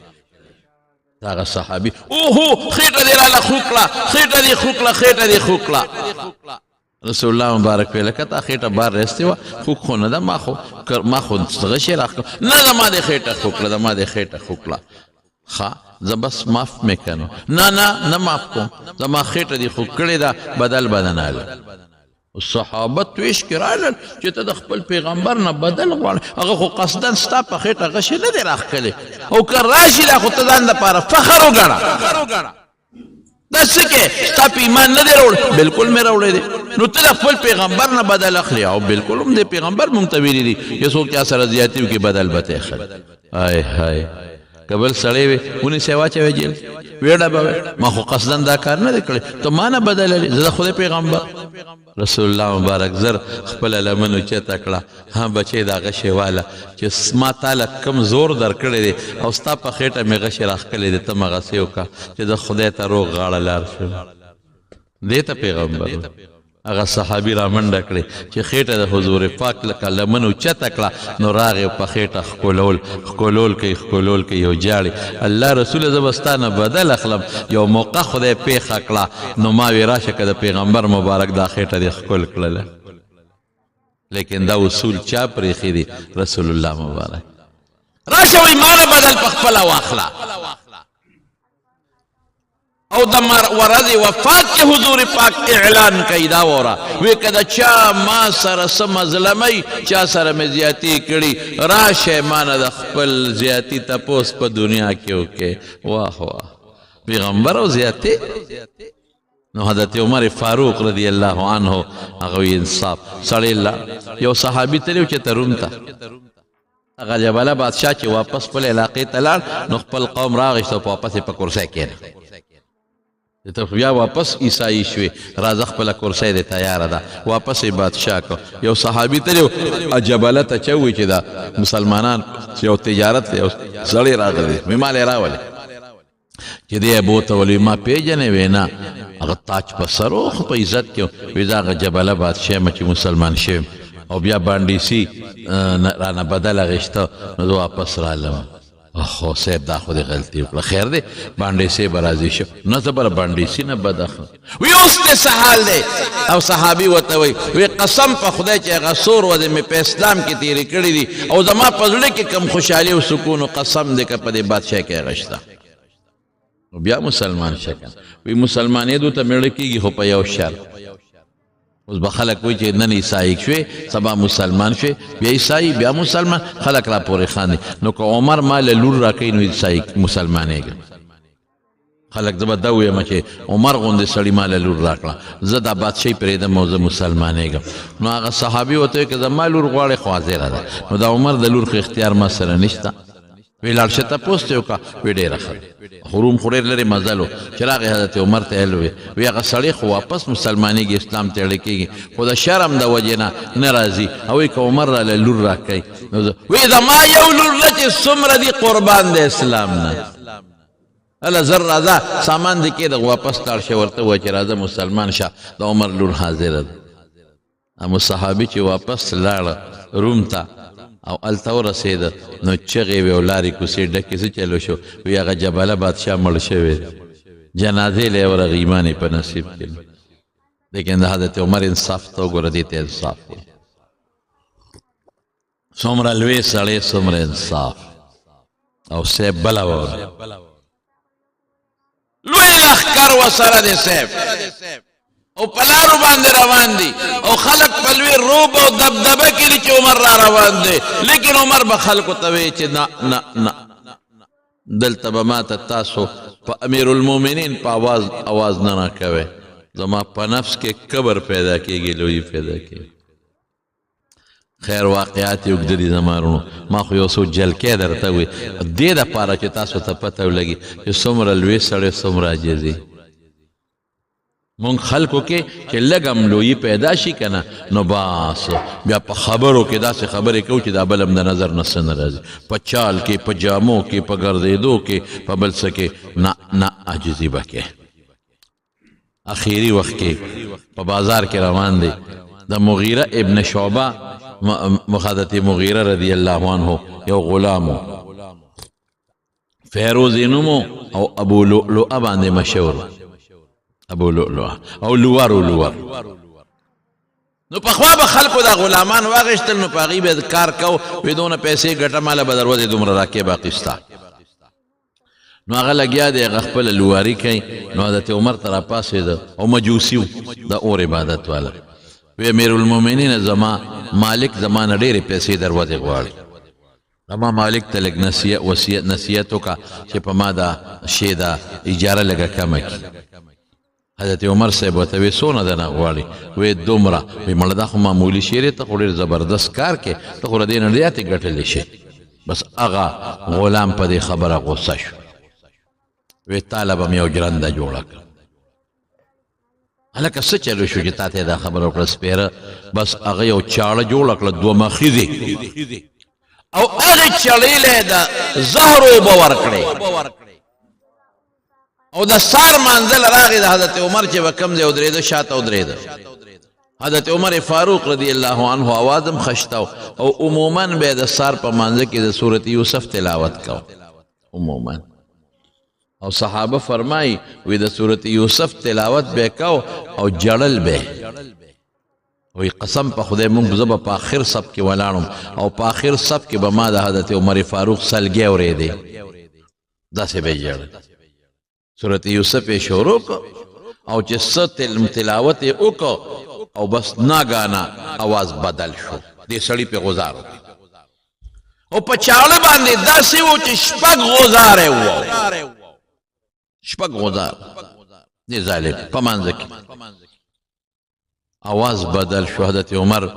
د هغه صحابي اوهو خېټه دې راله خو کړه خېټه دې خو کړه خېټه دې خو کړه رسول الله مبارک ویل که تا خېټه بار رستی وه خوک خو نه ده ما خو غشي راښکړه نه زما دې خېټه خو کړه زما دې خېټه خو کړه ښه زه بس معاف مې کنو نه معاف کوم زما خېټه دې خو کړې ده بدل بدناله صحابه تویش کې رالل چې ته د خپل پیغمبر نه بدل غواړې هغه خو قصدن ستا په خېټه غشې نه دی راښکلی او که راشي دا خو ته ځان دپاره فخر وګڼه دا څه کې ستا په ایمان نه دی راوړی بلکل مې راوړی دی نو ته د خپل پیغمبر نه بدل اخلي او بلکل هم د پیغمبر مونږ ته ویلي دي چې څوک چا سره زیاتي وکړي بدل به ته اخلي های های که بل سړی وي ونیسئ واچوئ جیل ویډه به ما خو قصدن دا کار نه دی کړی ته ما نه بدللی زه د خدای پیغمبر رسول الله مبارک زر خپله لمن اوچته کړه ها بچی دا غشی واله چې ما تاله کم زور در کړی دی او ستا په خېټه مې غشی راښکلی دی ته مغسې وکړه چې د خدای ته روغ غاړه لار شم دې ته پیغمبر هغه صحابي را منډه کړې چې خېټه د حضور پاک لکه لمن اوچته کړه نو راغې په خېټه ښکلول کوي یو جاړې الله رسوله زه به ستا نه بدل اخلم یو موقع خدای پېښه کړه نو ما وی راشه که د پیغمبر مبارک دا خېټه دې ښکل کړله لیکن دا اصول چا پرېښي دي رسول الله مبارک راشه وایي ما نه بدل په خپله واخله او د ورځې وفات کې حضور پاک اعلان کوي دا وره وی که د چا ما سره څه مظلمۍ چا سره مې زیاتي کړي راشه ما نه د خپل زیاتي تپوس په دنیا کې وکړې واه واه پیغمبر او زیاتي نو حضرت عمر فاروق رضی الله عنه هغه انصاف سړی یو صحابي تللی و چې ته روم ته هغه جبله بادشاه چې واپس خپل علاقې ته لاړ نو خپل قوم راغشت او په واپس یې په کرسۍ کېنه ته بیا واپس عیسائی شوې راځه خپله کرسۍ دې تیاره ده واپس یې بادشاه کو یو صحابي ته یو جبله ته چوي چې دا مسلمانان یو تجارت دی یو سړی راغلی وی مال یې راولې چې دی ابو ته ویل ما پیژنې وی نه هغه تاج په سر و خو په عزت کې وی زه هغه جبله بادشاه یم چې مسلمان شویم او بیا بانډیسي رانه بدل اخېسته نو زه واپس رالم خو صاحب دا خو دې غلطي وکړه خیر دی بانډیسي به راضي شو نه زه به بانډیسي نه بد اخلم وی اوس دې څه حال دی او صحابي ورته وی قسم په خدای چې هغه څو ورځې مې په اسلام کې تېرې کړي دي او زما په زړه کې کوم خوشحالي او سکون و قسم دی که په دې بادشاه کې هغه شته نو بیا مسلمان شه کنه وی مسلمانېدو ته مېړه کېږي خو په یو شرط اوس به خلک وایي چې نن عیسائی شوې سبا مسلمان شوې بیا عیسائی بیا مسلمان خلک را پورې خاندي نو که عمر ما له لور راکوي نو عیسائی مسلمانېږم خلک زه به دا ویم چې عمر غوندې سړي ما له لور راکړه زه دا بادشاهي پرېږدم او زه مسلمانېږم نو هغه صحابي ورته وایي که زما لور غواړې خو حاضره ده نو د عمر د لور خو اختیار ما سره نشته وی لاړ شه تپوس ته وکړه وی ډېره ښه خو روم خو ډېر لرې مزل و چې راغی حضرت عمر ته ویل وی هغه سړی خو واپس مسلمانېږي اسلام ته اړه کېږي خو د شرم د وجې نه راځي او وی که عمر راله لور راکوي وی زما یو لور ده چې څومره دي قربان د اسلام نه هله زر راځه سامان دې کېده واپس لاړ شه ورته ووایه چې راځه مسلمان شه د عمر لور حاضره ده اما صحابي چې واپس لاړه روم ته او هلته ورسېده نو چغې وې او لارې کوڅې ډکې څه چلو شو وی هغه جبله بادشاه مړ شوی جنازې له یې ورغی ایمان یې په نصیب کې لیکن د حضرت عمر انصاف ته وګوره دې ته انصاف دی څومره لوی سړی څومره انصاف او صاحب بله واوره لوی لښکر ورسره دی صاحب او پلارو باندې روان دي او خلق په لوی روب او دبدبه کې دي چې عمر را روان دی لیکن عمر به خلکو ته وایي چې نه نه نه دلته به ماته تاسو په امیر المؤمنین په اواز نه راکوئ زما په نفس کې کبر پیدا کېږي لوی پیدا کېږي خیر واقعات یې اوږده دي زما وروڼو ما خو یو څو جلکې درته وي دې دپاره چې تاسو ته پته ولګي چې څومره لوی سړی څومره عاجزي مونږ خلکو کې چې لږ هم لویي پیدا شي که نه نو بس بیا په خبرو کې داسې خبرې کوو چې دا بل هم د نظر نه څه نه راځي په چال کې په جامو کې په ګرځېدو کې په بل څه کې نه عاجزي به کې اخیری وخت کې په بازار کې روان دی د مغیره ابن شعبه حضرت مغیره رضی الله عنه یو غلامو فیروز نومو او ابو لؤلؤه باندې مشهور ابو لؤلؤه او لوار نو پخوا به خلکو دا غلامان واغېستل نو په هغې به کار کو وی دونه پیسې ګټه ماله به دروازې دومره راکې باقي ستا نو هغه لګیا دی هغه خپله لواري کوي نو حضرت عمر ته راپاڅېده او مجوسي و د اور عبادت والا وی امیر المؤمنین زما مالک زما نه ډېرې پیسې دروازې غواړي زما مالک ته لږ نصیحت وکړه چې په ما دا شی دا اجاره لږه کمه کړي حضرت عمر صاحب ورته وی څونه دنه غواړي وی دومره وی مړه دا خو معمولي شی دی ته خو ډېر زبردست کار کې ته خو له دې نه زیاتې ګټلی شي بس هغه غلام په دې خبره غوسه شو وی تاله به مې یو جرنده جوړه کړه هلکه څه چلو شو چې تا ته دا خبره وکړه سپېره بس هغه یو چاړه جوړه کړه دوه مخیزې او هغې چړې له یې د زهر اوبه ورکړې او د سار منزل راغی د حضرت عمر چې به کوم ځای ودرېده شاته ودرېده حضرت عمر فاروق رضی الله عنه آواز هم خشته او عموما به د سار په منځه کې د صورت یوسف تلاوت کو عموما او صحابه فرمایي وی د صورت یوسف تلاوت به کو او جړل به وی قسم په خدای مونږ زه به په آخر صف کې ولاړم او په آخر صف کې به ما د حضرت عمر فاروق سلګۍ اورېدې داسې به یې جړل صورت یوسف یې شروع کو او چې څه تلاوت یې وکړو او بس ناګانه اواز بدل شو دې سړي پې غوزار او په چاړه باندې داسې و چې شپږ غوزاره وو شپږ غوزار دې ظالم په منځه کې आवाज بدل شو حضرت عمر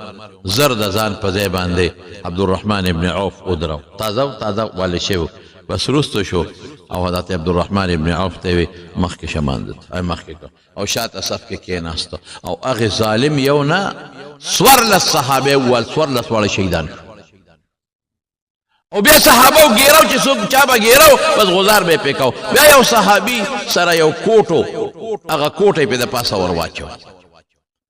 زرد ځان په ځای باندې عبدالرحمن ابن عوف ودرو تازه والي شو بس رستو شو او حضرت عبدالرحمن ابن عوف ته وی مخکې شماندت ای مخکې او شاته صف کې کېناست او هغه ظالم یو نه څوارلس صحابه ول څوارلس واړه شهیدان او بیا صحابه ګیرو چې څوک چا به ګیرو بس غزار به پکاو بیا یو صحابي سره یو کوټو هغه کوټه په د پاسه ور واچو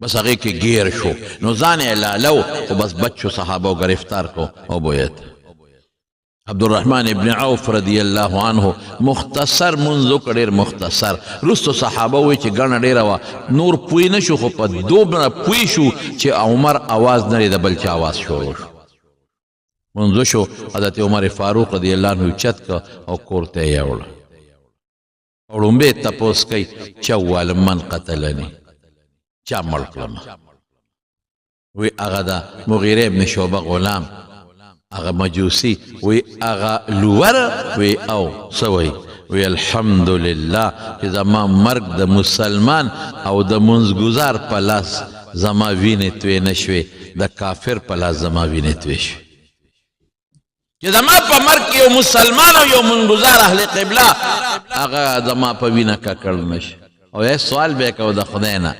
بس هغه کې گیر شو نو ځان یې لالو او بس بچو صحابه گرفتار کو او بویت عبدالرحمن ابن عوف رضی الله عنه مختصر منځو کډیر مختصر رستو صحابه وی چې ګڼه ډیره وا نور پوی نه شو خو په دوبره پوی شو چې عمر आवाज نه د بل چا आवाज شروع شو منځو شو حضرت عمر فاروق رضی الله عنه چت او کورته یوړ او لومبه تپوس کوي چوال من قتلني چا مړ کړم وی هغه د مغیره ابن شعبه غلام هغه مجوسی وی هغه لور وی او سوی وی الحمدلله چې زما مرګ د مسلمان او د منځګزار په لاس زما وینې توی نشوي د کافر په لاس زما وینې توی شوي چې زما په مرګ کې یو مسلمان او یو منځګزار اهل قبله هغه زما په وینه ککړ نشي او یې سوال به کو د خدای نه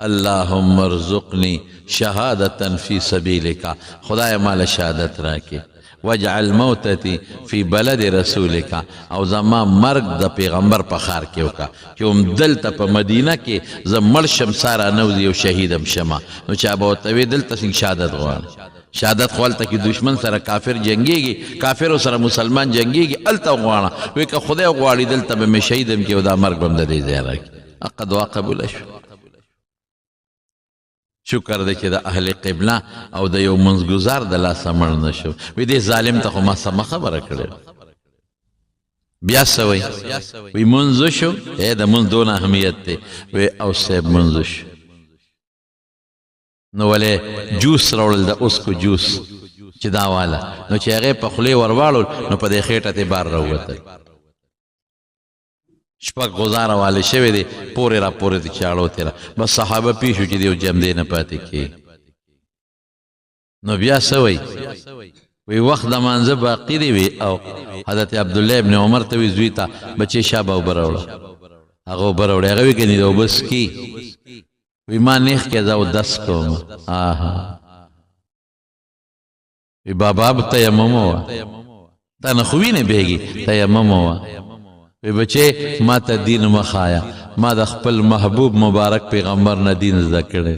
اللهم ارزقني شهادة في سبيلك خدای مال شهادت راکې واجعل موتتي في بلد رسولك او زما مرګ د پیغمبر په ښار کې وکړه چې هم دلته په مدینه کې زه مړ شم ساره نوځي او شهیدم شمه نو چا به ورته وی دلته څنګه شهادت غواړي شهادت خو هلته کې دشمن سره کافر جنګېږي کافرو سره مسلمان جنګېږي هلته غواړه وی که خدای غواړي دلته به مې شهیدم کې او دا مرګ به هم د دې ځای راکړي حق دعا قبوله شو شکر دی چې د اهل قبله او د یو منځګزار د لاسه مړ نه شو وی دې ظالم ته خو ما سمه خبره کړې بیا څه وی وی منځ شو د منځ دونه اهمیت دی وی او صاحب منځ شو نو ولې جوس راوړل د اوسکو جوس چې دا واله نو چې هغې په خولې ور واړول نو په دې خېټه ته بار راووتل شپږ غزاره والی شوی دی پورې را پورې د چاړو تېره بس صحابه پوه شو چې د یو جمدې نه پاتې کېږي نو بیا څه وی وی وخت د مانځه باقي دی وی او حضرت عبدالله ابن عمر ته وی زوی ته بچې شابه اوبه راوړه هغه اوبه راوړې هغه وی کني د اوبه څکي وی ما نیخ کې زه اودس کوم وی بابا به تیمم وه تا نه خو وینې بهېږي تیمم وه وی بچه ما ته دین مخایا ما د خپل محبوب مبارک پیغمبر نه دین زده کړی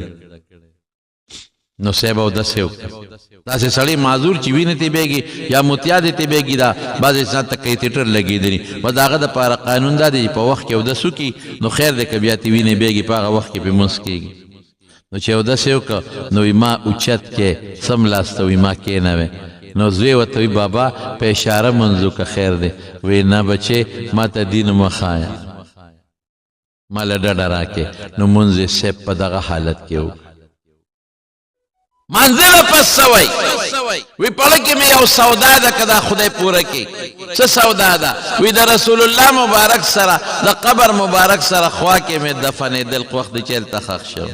نو صاحب اودس یې وکړه داسې سړی معذور چې وینې ته بهېږي یا متیا دې ته بهېږي دا بعضې انسان ته کیتیټر لګېدلي بس د هغه دپاره قانون دا دی چې په وخت کې اودس وکړي نو خیر دی که بیا ته وینې بهېږي په هغه وخت کې پرې مونځ کېږي نو چې اودس یې وکړه نو وی ما اوچت کې سم لاس ته وی ما کېنوې نو زوی ورته وی بابا په اشاره منځو که خیر دی وی نه بچې ما ته دین مخایا ما له ډډه راکې نو مونځ یې صاحب په دغه حالت کې وکړه منزل پس سوی وی پړه کې مې یو سودا ده که دا خدای پوره کړي څه سودا ده وی د رسول الله مبارک سره د قبر مبارک سره خوا کې مې دفنېدل وخت د چېرته ښخ شو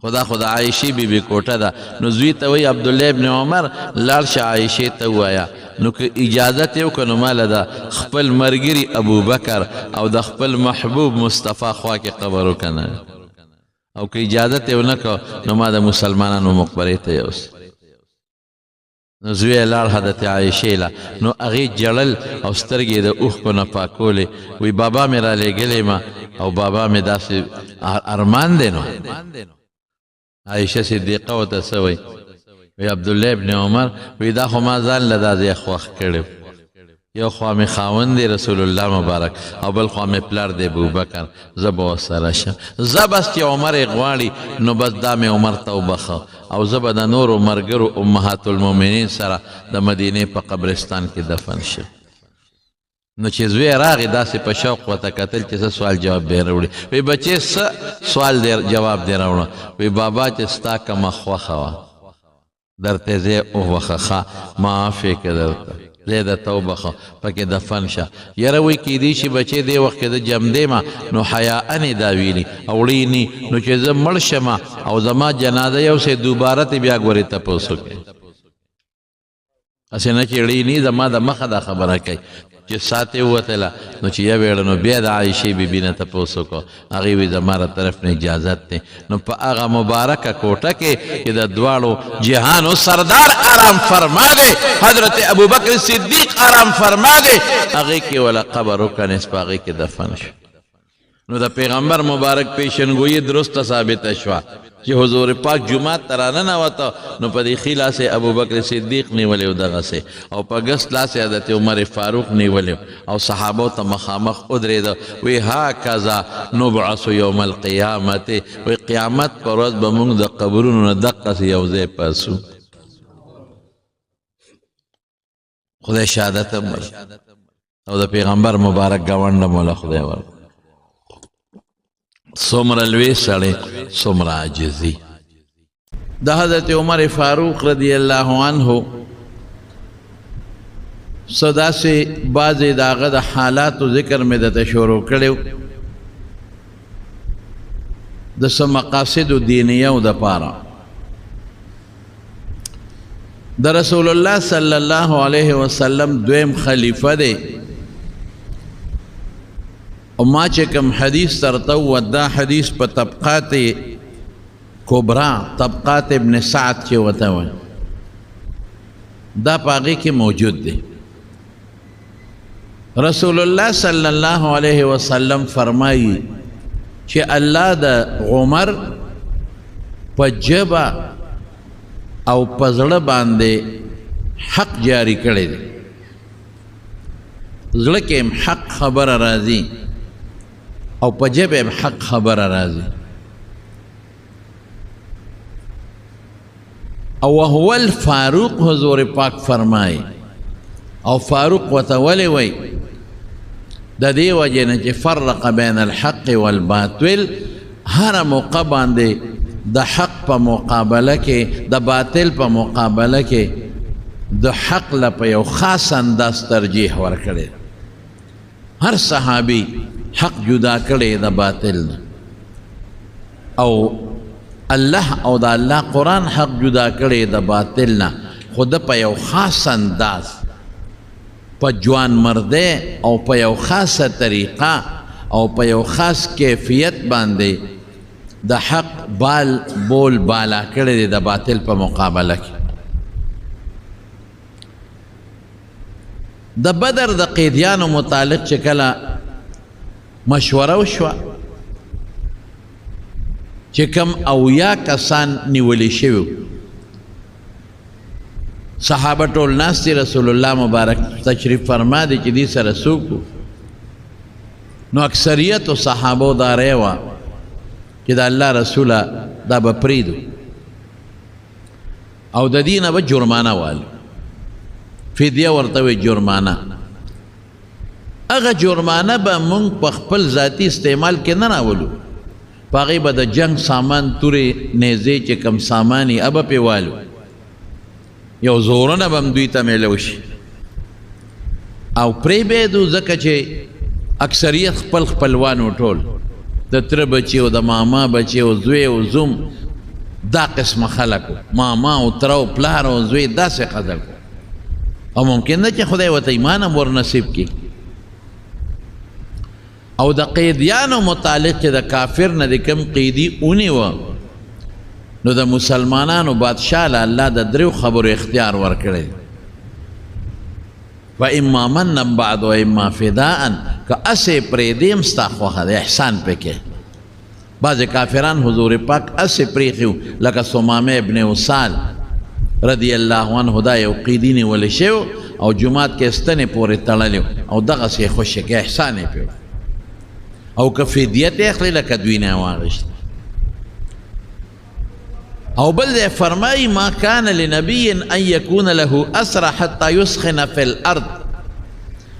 خدا عائشی بی بی کوټه ده نو زوی ته وی عبدالله ابن عمر لاړ شه عائشې ته ووایه نو که اجازت یې وکړه نو ماله د خپل ملګري ابوبکر او د خپل محبوب مصطفی خوا کې قبر وکنه او که اجازت یې ونه کړه نو ما د مسلمانانو مقبرې ته یوسه نو زوی یې لاړ حضرت عائشې له نو هغې جړل او سترګې د اوښکو نه پاکولې وی بابا مې را لېږلی ما او بابا مې داسې ارمان دی نو عائشہ صدیقه ورته څه وی وی عبدالله ابن عمر وی دا خو ما ځان له دا ځای خوښ کړی یو خوا مې خاوند دی رسول الله مبارک او بل خوا مې پلار دی ابوبکر زه به ورسره شم زه بس چې عمر یې غواړي نو بس دا مې عمر ته وبخه او زه به د نورو ملګرو امهات المؤمنین سره د مدینې په قبرستان کې دفن شم نو چې زوی راغی داسې په شوق ورته کتل چې څه سوال جواب دی راوړي وی بچې څه سوال دی جواب دی راوړه وی بابا چې ستا کومه خوښه وه درته ځای ووښه ښه معاف یې که درته زیده توبه خو پکې دفن شه یاره وی کیدی شي بچې دی وخت کې د جمدې ما نو حیاء دا ویلي اوړینی نو چې زه مړ شمه او زما جنازه یو سه دوباره ته بیا ګورې تپوسو کوي اسې نه چې اړینی زما د مخه دا خبره کوي چې ساتې ووتله نو چې یو ویړه نو بیا د عایشې بیبي نه تپوس وکړو هغې وی زما له طرف نه اجازت دی نو په هغه مبارکه کوټه کې چې د دواړو جهانو سردار آرام فرما دی حضرت ابوبکر صدیق آرام فرما دی هغې کې وله قبر وکنیس په هغې کې دفن شو نو د پیغمبر مبارک پیشنګویي درسته ثابته شوه چې حضور پاک جمعات ته راننوته نو په دې ښي لاس یې ابوبکر صدیق نیولی و دغسې او په ګس لاس یې حضرت عمر فاروق نیولی او صحابو ته مخامخ ودرېده وی هاکذا نبعث یوم القیامت وی قیامت پر ورځ به موږ د قبرونو نه دقسې یو ځای پاسو خدای شهادت هم او د پیغمبر مبارک ګاونډ موله خدای ورکړه څومره لوی سړی څومره عاجزي د حضرت عمر فاروق رضی الله عنه څه داسې بعضې د هغه د حالاتو ذکر مې درته شروع کړی د څه مقاصدو دینیو دپاره د رسول الله صلی الله علیه وسلم دویم خلیفه دی او ما چې کوم حدیث ترته و دا حدیث په طبقات کبرا طبقات ابن سعد چې وته وایي دا په هغې کې موجود دی رسول الله صلی الله علیه وسلم فرمایي چې الله د عمر په ژبه او په زړه باندې حق جاری کړی دی زړه کې هم حق خبره راځي او په ژبه هم حق خبره راځي او وهو الفاروق حضور پاک فرمایي او فاروق ورته ولې وایي د دې وجې نه چې فرق بین الحق والباطل هره موقع باندې د حق په مقابله کې د باطل په مقابله کې د حق له په یو خاص انداز ترجیح ورکړی هر صحابي حق جدا کړی د باطل نه او الله او د الله قرآن حق جدا کړی د باطل نه خو د په یو خاص انداز په جوان مرده او په یو خاصه طریقه او په یو خاص کیفیت باندې د حق بال بول بالا کړی دی د باطل په مقابله کې د بدر د قیدیانو متعلق چې کله مشوره وشوه چې کم اویا کسان نیولی شوي صحابه ټول ناست دي رسول الله مبارک تشریف فرما دی چې دې سره څوک نو اکثریت صحابو دا رایه وه چې د الله رسوله دا به پرېږدو او د دې نه به جرمانه والو فدیه ورته وایي جرمانه هغه جرمانه به موږ په خپل ذاتي استعمال کې نه راولو په هغې به د جنگ سامان تورې نیزې چې کم سامان یې هغه پې والو یو زورونه به هم دوی ته میلو شي او پرېږدو ځکه چې اکثریت خپل خپلوانو ټول د تره بچي او د ماما بچي او زوی او زوم دا قسمه خلکو ماما او تره او پلار او زوی داسې قدر او ممکن ده چې خدای ورته ایمان هم ورنصیب کړي او د قیدیانو متعلق چې د کافر نه د کم قیدي ونیوه نو د مسلمانانو بادشاه له الله د دریو خبرو اختیار ورکړی فاما منا بعد و اما فداء که اسې پرېږدیم ستا خوښه د احسان پکې بعضې کافران حضور پاک اسې پرېښي لکه ثمامه ابن وصال رضی الله عنه دا یو قیدي نیولی شوی او جومات کې ستنې پورې تړلی او دغسې یې خوشې کې احسان یې پرې او که فدیت یې اخلي لکه دوی نه یې واخیست او بل دې فرمایي ما کان لنبي ان یکون له اسرى حتی یسخن فی الارض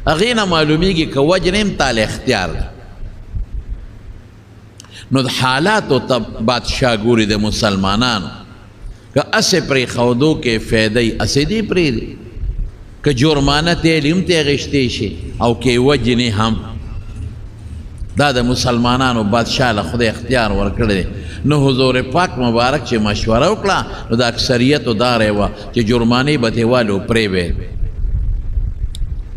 هغې نه معلومیږي که وجر هم تاله اختیار ده نو د حالاتو ته بادشاه ګوري د مسلمانانو که اسې پرېښودو کې فایده یې اسې دې پرېږدي که جرمانه تیل هم تی غشتی شي او که وجنی هم دا د مسلمانانو بادشاہ له خدای اختیار ورکړی نو حضور پاک مبارک چې مشوره وکړه نو د اکثریتو دا رایه وه چې جرمانې به تیوالو پرېوې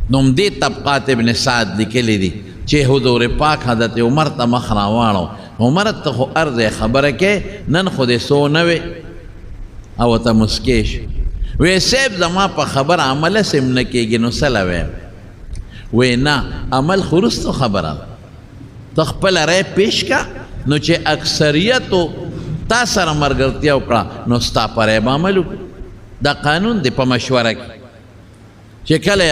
نو همدې طبقات ابن سعد لیکلی دي چې حضور پاک حضرت عمر ته مخ راواړو عمر ته خو ارزه خبره کې نن خو دې سو نه وې او ته مسکې شو وی صاحب زما په خبر عمله سم نه کېږي نو څه له ویم وی نه عمل خو وروستو خبره ده ته خپله رای پیش کا نو چې اکثریتو تا سره ملګرتیا وکړه نو ستا په رای به عمل وکړو دا قانون دی په مشوره کې چې کله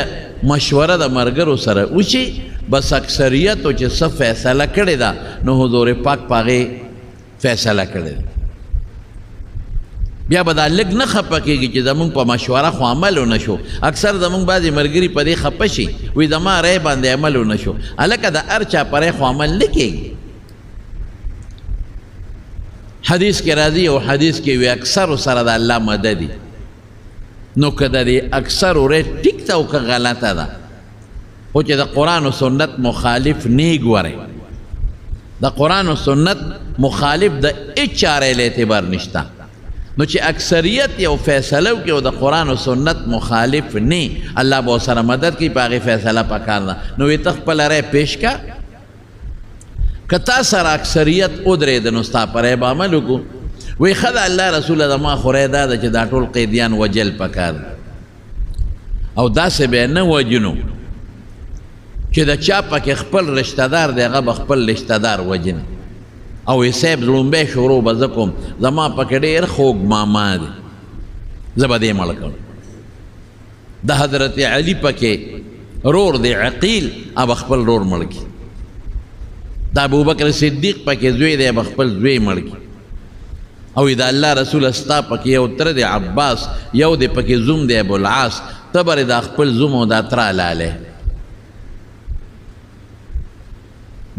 مشوره د ملګرو سره وشي بس اکثریتو چې څه فیصله کړې ده نو حضور پاک په هغې فیصله کړې ده بیا به دا لږ نه خفه کېږي چې زمونږ په مشوره خو عمل ونه شو اکثر زمونږ بعضې ملګري په دې خفه شي وایي زما رای باندې عمل ونه شو هلکه د هر چا په رای خو عمل نه کېږي حدیث کې راځي او حدیث کې وي اکثرو سره د الله مددي نو که د دې اکثرو رای ټیک ده او که غلطه ده خو چې د قرآن و سنت مخالف نه ګورئ د قرآن و سنت مخالف د هېڅ چا رای له اعتبار نشته نو چې اکثریت یو فیصله وکړي او د قرآن و سنت مخالف نه الله به ورسره مدد کوي په هغې فیصله پکار ده نو وی ته خپله رای پیش کا که تا سره اکثریت ودرېده نو ستا په رای به عمل وکړو وی ښه ده الله رسوله زما خو رای دا ده چې دا ټول قیدیان وجل پکار ده او داسې به نه وجنو چې د چا پکې خپل رشته دار دی هغه به خپل رشته دار وجني او یې صاحب لومبی شروع به زه کوم زما پکې ډېر خوږ ماما دی زه به دې مړ کړم د حضرت علي پکې رور دی عقیل هغه به خپل رور مړ کړي د ابوبکر صدیق پکې زوی دی به خپل زوی مړ کړي او د الله رسول ستا پکې یو تره دی عباس یو دی پکې زوم دی ابوالعاص ته به د خپل زوم او دا تره لالی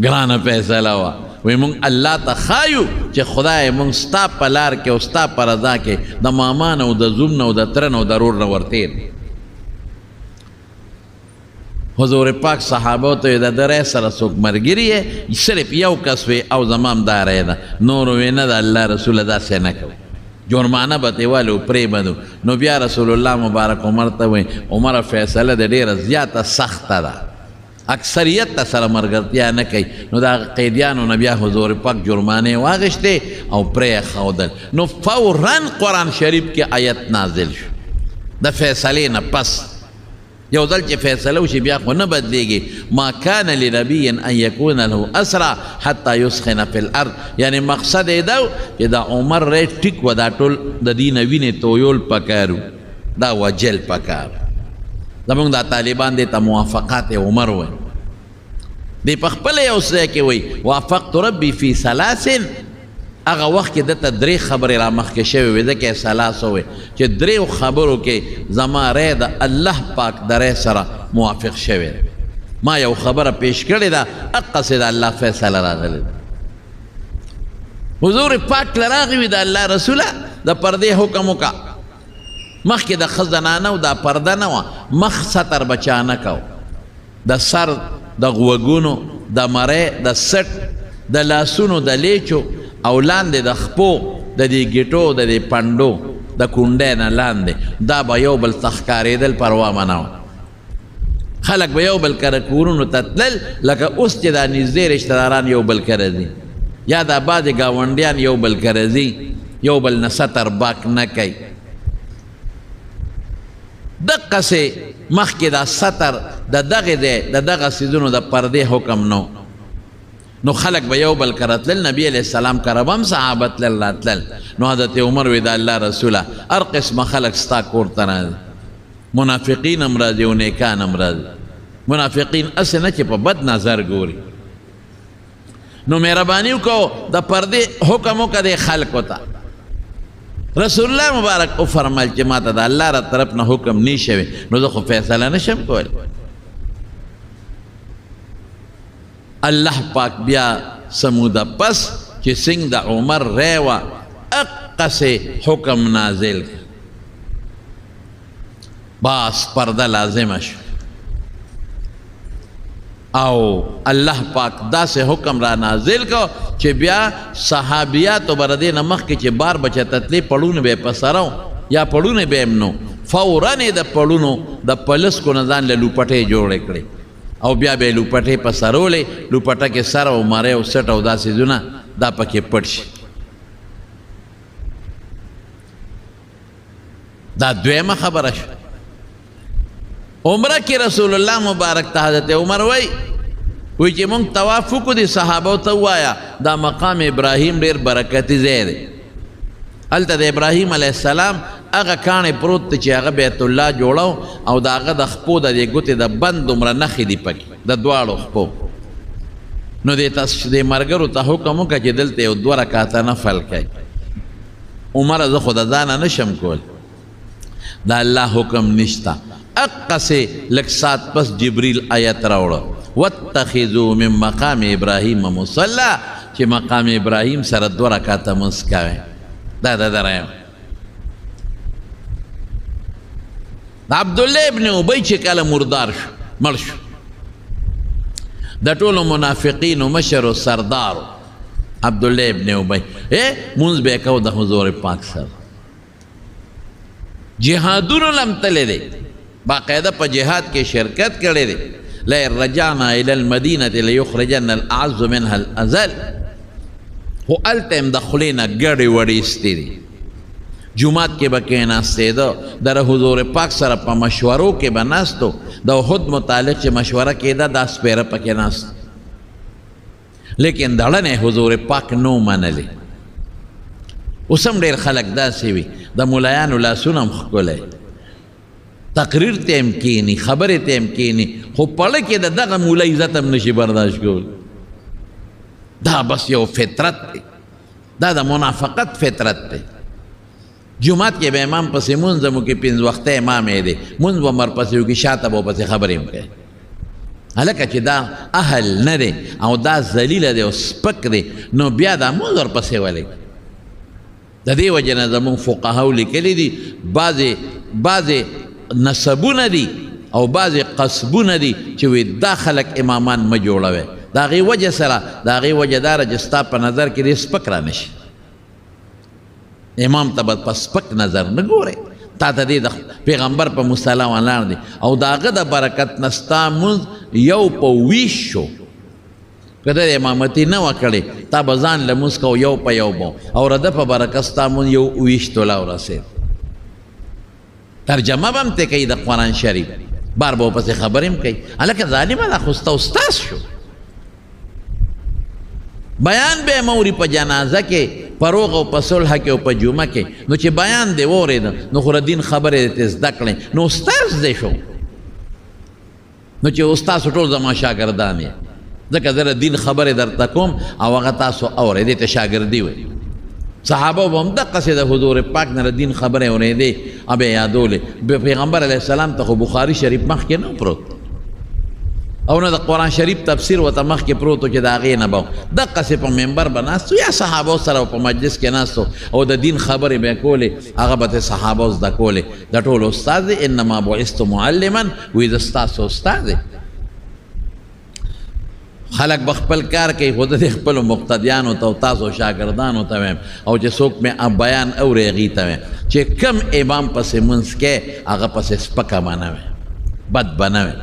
ګرانه فیصله وه وی مونږ الله ته ښایو چې خدای مونږ ستا په لار کې او ستا په رضا کې د ماما نه او د زوم نه او د تره نه او د رور نه ورتېر حضور پاک صحابو ته د ده رای سره څوک ملګري یې صرف یو کس وی او زما هم دا رای ده نور وی نه د الله رسوله داسې نه کوي جرمانه به تېوالو پرېږدو نو بیا رسول الله مبارک عمر ته وی عمره فیصله د ډېره زیاته سخته ده اکثریت ته سره ملګرتیا نه کوي نو د هغه قیدیانو نه بیا حضور پاک جرمانې واخیستې او پرې ښودل نو فورا قرآن شریف کې آیت نازل شو د فیصلې نه پس یو ځل چې فیصله وشي بیا خو نه بدلیږي ما کان لنبي ان یکون له اسرى حتی یسخن فی الارض یعنی مقصد یې دا چې د عمر ری ټیک و دا ټول د دې نه وینې تویول پکارو دا وجل پکار زمونږ دا طالبان دې ته موافقات عمر وایي دی په خپله یو ځای کې وایي وافقت ربي فی ثلاث هغه وخت کې دته درې خبرې را مخکې شوې وې ځکه یې ثلاثه وې چې درېو خبرو کې زما رای د الله پاک د رای سره موافق شوی ما یو خبره پیش کړې ده هغسې د الله فیصله راغلې ده حضور پاک له راغی وي د الله رسوله د پردې حکم وکړه مخکې د ښه زنانه او دا پرده نه وه مخ ستر بچا نه کو د سر د غوږونو د مرۍ د سټ د لاسونو د لیچو او لاندې د خپو د دې ګیټو د دې پنډو د کونډۍ نه لاندې دا به یو بل ته ښکارېدل پروا به نه وه خلک به یو بل کره کورونو ته تلل لکه اوس چې دا نږدې رشتهداران یو بل کره ځي یا دا بعضې ګاونډیان یو بل کره ځي یو بل نه ستر باک نه کوي دقسې مخکې دا ستر د دغې دی د دغه څیزونو د پردې حکم نو نو خلق به یو بل کره تلل نبی علیہ السلام کره به هم صحابه تلل راتلل نو حضرت عمر وی د الله رسوله هر قسمه خلق ستا کور ته راځي منافقین هم راځي او نیکان هم راځي منافقین اسې نه چې په بد نظر ګوري نو مهرباني وکړو د پردې حکم وکړه دې خلقو ته رسول الله مبارک وفرمایل چې ما ته د الله را طرف نه حکم نه شوی نو زه خو فیصله نشم کولی الله پاک بیا سموده پس چې څنګه د عمر رای وه اقسې حکم نازل باس پرده لازم شو او الله پاک دا سے حکم را نازل کو چې بیا صحابیات برده نمخ کې چې بار بچتتلی پړونه به پسراو یا پړونه به امنو فورا نه د پړونو د پلس کو نزان له لوپټه جوړ کړي او بیا به لوپټه پسرولې لوپټه کې سره او ماره او سټ او داسې زونه دا پکې پټ شي دا دویمه خبره شو عمره کې رسول الله مبارک ته حضرت عمر وای چې مونږ طواف وکړو د صحابو ته وایا دا مقام ابراهیم ډېر برکتي ځای دی هلته د ابراهیم علیه السلام هغه کاڼی پروت دی چې هغه بیت الله جوړو او د هغه د خپو د دې ګوتې د بند دومره نښې دي پکې د دواړو خپو نو دې ملګرو ته حکم وکړه چې دلته یو 2 رکعاته نفل کوي عمره زه خو د ځانه نشم کول دا الله حکم نشته اقصه لک سات پس جبریل آیت راوړه واتخذوا من مقام ابراهیم مصلی چې مقام ابراهیم سره 2 رکعاته مونځ کوئ دا درایم عبدالله ابن ابی چې کله مردار شو مړ شو د ټولو منافقینو مشر و سردارو عبدالله ابن ابی مونځ به یې کو د حضور پاک سره جهادونو لم تللی دی باقاعده په جهاد کې شرکت کړی دی لئن رجعنا الى المدینة لیخرجن الاعز منها الاذل خو هلته هم د خولې نه ګډې وډې ایستې دي جومات کې به کېناستېده د حضور پاک سره په مشورو کې به ناستو د احد متعلق چې مشوره کېده دا سپېره پکې ناست لیکن دړنې حضور پاک نو منلې اوس هم ډېر خلک داسې وي د ملایانو لاسونه هم ښکلی تقریر ته هم کینی خبرې ته هم کینی خو پړه کې د دغه مولا عزت هم نشي برداشت کول دا بس یو فطرت دی دا د منافقت فطرت دی جمعات کې به امام پسې مونځ مو کې 5 وخته امام یې دی مونځ به مرپسې وکړي شاته به پسې خبرې هم کوي هلکه چې دا اهل نه دی او دا ذلیله دی او سپک دی نو بیا دا مونځ ورپسې ولې د دې وجه نه زمونږ فقهاو لیکلي دي بعضې نسبونه دي او بعضې قصبونه دي چې وی دا خلک امامان مه جوړوي د هغې وجه سره د هغې وجه داره چې ستا په نظر کې دې سپک را نشي امام ته به په سپک نظر نه ګورې تا ته دې د پیغمبر په مصطلح ولاړ دی او د هغه د برکت نه ستا مونځ یو په 20 شو که د امامتي نه وه کړې تا به ځان لمونځ کو یو په یو به او رده په برکت ستا مونځ یو 20 توله ورسېد ترجمه به هم ته کوي د قرآن شریف بار به ورپسې خبرې هم کوي هلکه ظالمه دا خو ستا استاذ شو بیان به موري په جنازه کې په روغ او په صلح کې او په جمعه کې نو چې بیان دې واورېده نو خو دین خبرې دې زده کړې نو استاذ دې شو نو چې استاذ ټول زما شاګردان یې ځکه زه د دین خبرې درته کوم او هغه تاسو اورئ دې ته شاګردي وایي صحابه به هم دقسې د حضور پاک نه د دین خبرې اورېدې او به یې یادولې پیغمبر علیه السلام ته خو بخاري شریف مخکې نه پروت او نه د قرآن شریف تفسیر ورته مخکې پروت و چې د هغې نه به دقسې په منبر به ناست یا صحابو سره په مجلس کې ناست او د دین خبرې به یې کولې هغه به ته صحابو زده کولې د ټولو استاد دی انما بعثت معلما وایي زه ستاسو استاد دی خلق بخپل کار کوي خو د خپلو مقتدیانو ته او تاسو شاګردانو ته وایم او چې څوک مې بیان اوري هغې ته وایم چې کم امام پسې مونځ کې هغه پسې سپکه به نه وي بد به نه وي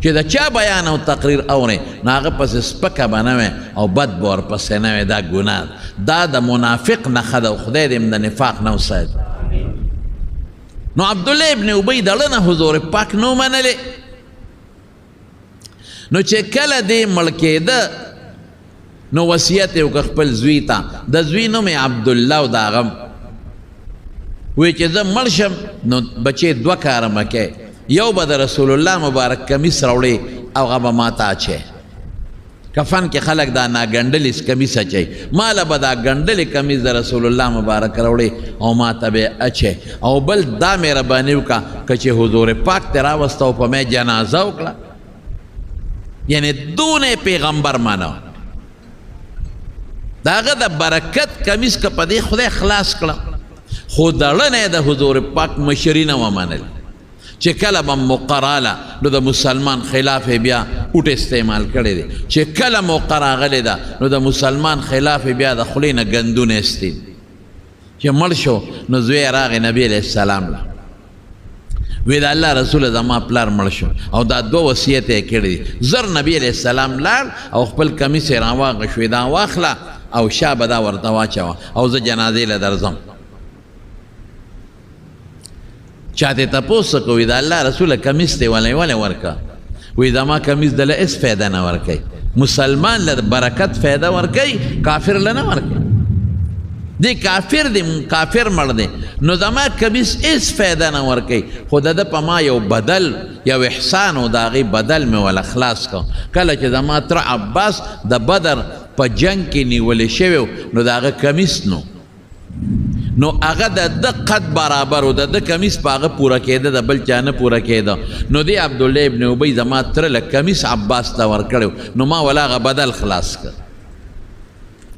چې د چا بیان او تقریر اوري نو هغه پسې سپکه به نه وي او بد به ورپسې نه وي دا ګناه دا د منافق نښه ده او خدای دې هم د نفاق نه وساتي نو عبدالله ابن ابی دړه نه حضور پاک نو منلې نو چې کله دې مړ کېده نو وصیت یې وکړ خپل زوی ته د زوی نوم یې عبدالله او د هغه وایي چې زه مړ شم نو بچې 2 کاره مه کوې یو به د رسول الله مبارک کمیس راوړې او هغه به ما ته اچوې کفن کې خلک دا ناګنډلې کمیس اچوي ماله به دا ګنډلې کمیس د رسول الله مبارک راوړې او ما ته به یې اچوې او بل دا مهرباني وکړه که چې حضور پاک ته راوسته او په ما جنازه وکړه یعنی دونه پیغمبر مانو دا هغه د برکت کمیس که په دې خدای خلاص کړه خو دړه نه د حضور پاک مشري نه ومنل چې کله به مقراله نو د مسلمان خلاف بیا اوټ استعمال کړی دی چې کله مقر راغلی ده نو د مسلمان خلاف بیا د خولې نه ګندونه ایستي چې مړ شو نو زوی راغی نبی علیه السلام له وی د الله رسول زما پلار مړ شو او دا دوه وصیت یې کړي دي زر نبی علیه السلام لاړ او خپل کمیس یې راواغه دا واخله او شا به دا ورته واچوه او زه جنازې له درځم چاته تپوس کوي د الله رسول کمیس دی ولې ورکا وی زما کمیس دله اس فایده نه ورکي مسلمان له برکت فایده ورکي کافر له نه ورکي دی کافر دی کافر مړ دی نو زما کمیس اس فایده نه ورکي خو د په ما یو بدل یو احسان او د هغې بدل مې ول خلاص کو کله چې زما تر عباس د بدر په جنگ کې نیولې شوی نو د هغه کمیس نو هغه د قد برابر و د کمیس په هغه پوره کېده د بل چا نه پوره کېده نو دی عبدالله ابن ابی زما تره له کمیس عباس ته ورکړی نو ما ولا هغه بدل خلاص کړ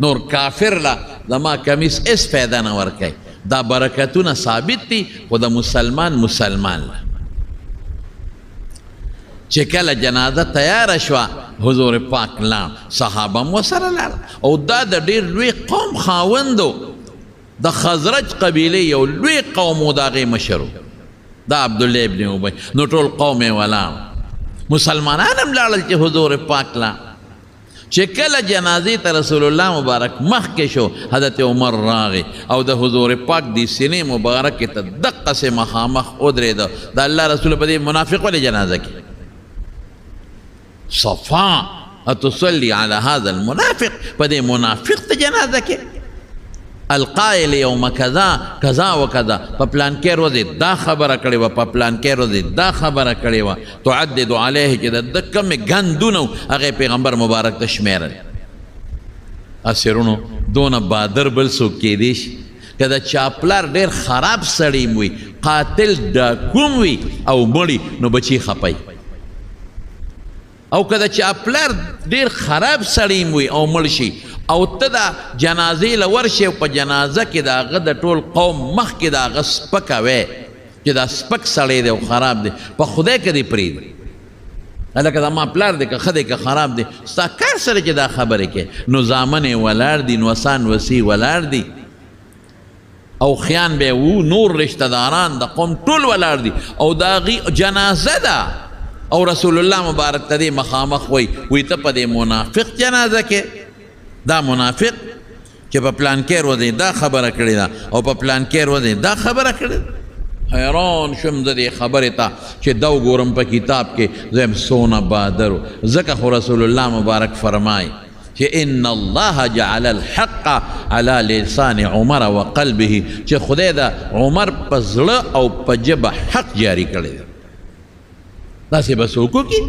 نور کافر لا زما کمیس اس فایده نه ورکوي دا برکتونه ثابت دي خو د مسلمان لا چې کله جنازه تیاره شوه حضور پاک لاړ صحابه هم ورسره لاړ او دا د ډېر لوی قوم خاوندو د خزرج قبیله یو لوی قوم و د هغې مشر دا عبدالله ابن ابی نو ټول قوم یې ولاړ مسلمانان هم لاړل چې حضور پاک لاړ چې کله جنازې ته رسول الله مبارک مخکې شو حضرت عمر راغی او د حضور پاک دی سینې مبارکې ته دقسې مخامخ ودرېده د الله رسول په دې منافق ولې جنازه کې صفا اتصلي على هذا المنافق په دې منافق ته جنازه کې القائل یوم کذا کذا و کذا په پلان کې ورځې دا خبره کړې وه په پلان کې ورځې دا خبره کړې وه تعدد علیه چې د کمې ګندونه هغې پیغمبر مبارک ته شمیرل اسیرونو دونه بادر بل څوک کیدی شي که د چا پلار ډېر خراب سړی وي قاتل ډاکوم وي او مړي نو بچي خپي او که د چا پلار ډېر خراب سړی وي او مړ شي او ته دا جنازې له ورشې او په جنازه کې د هغه د ټول قوم مخکې د هغه سپکه وی چې دا سپک سړی دی او خراب دی په خدای که دې پرېږدي هلکه زما پلار دی که ښه دی که خراب دی ستا کار سره چې دا خبرې کې نو زامن یې ولاړ دي نوسان وسي ولاړ دي او خیان به وو نور رشته داران د قوم ټول ولاړ دي او د هغې جنازه ده او رسول الله مبارک ته دې مخامخ وی ته په دې منافق جنازه کې دا منافق چې په پلان کې ورځې دا خبره کړې ده او په پلان کې ورځې دا خبره کړې ده حیران شوم د دې خبرې ته چې دا وګورم په کتاب کې زه یم څونه بادر ځکه خو رسول الله مبارک فرمایي چې ان الله جعل الحق على لسان عمر وقلبه چې خدای دا عمر په زړه او په ژبه حق جاری کړی ده داسې به څوک وکړي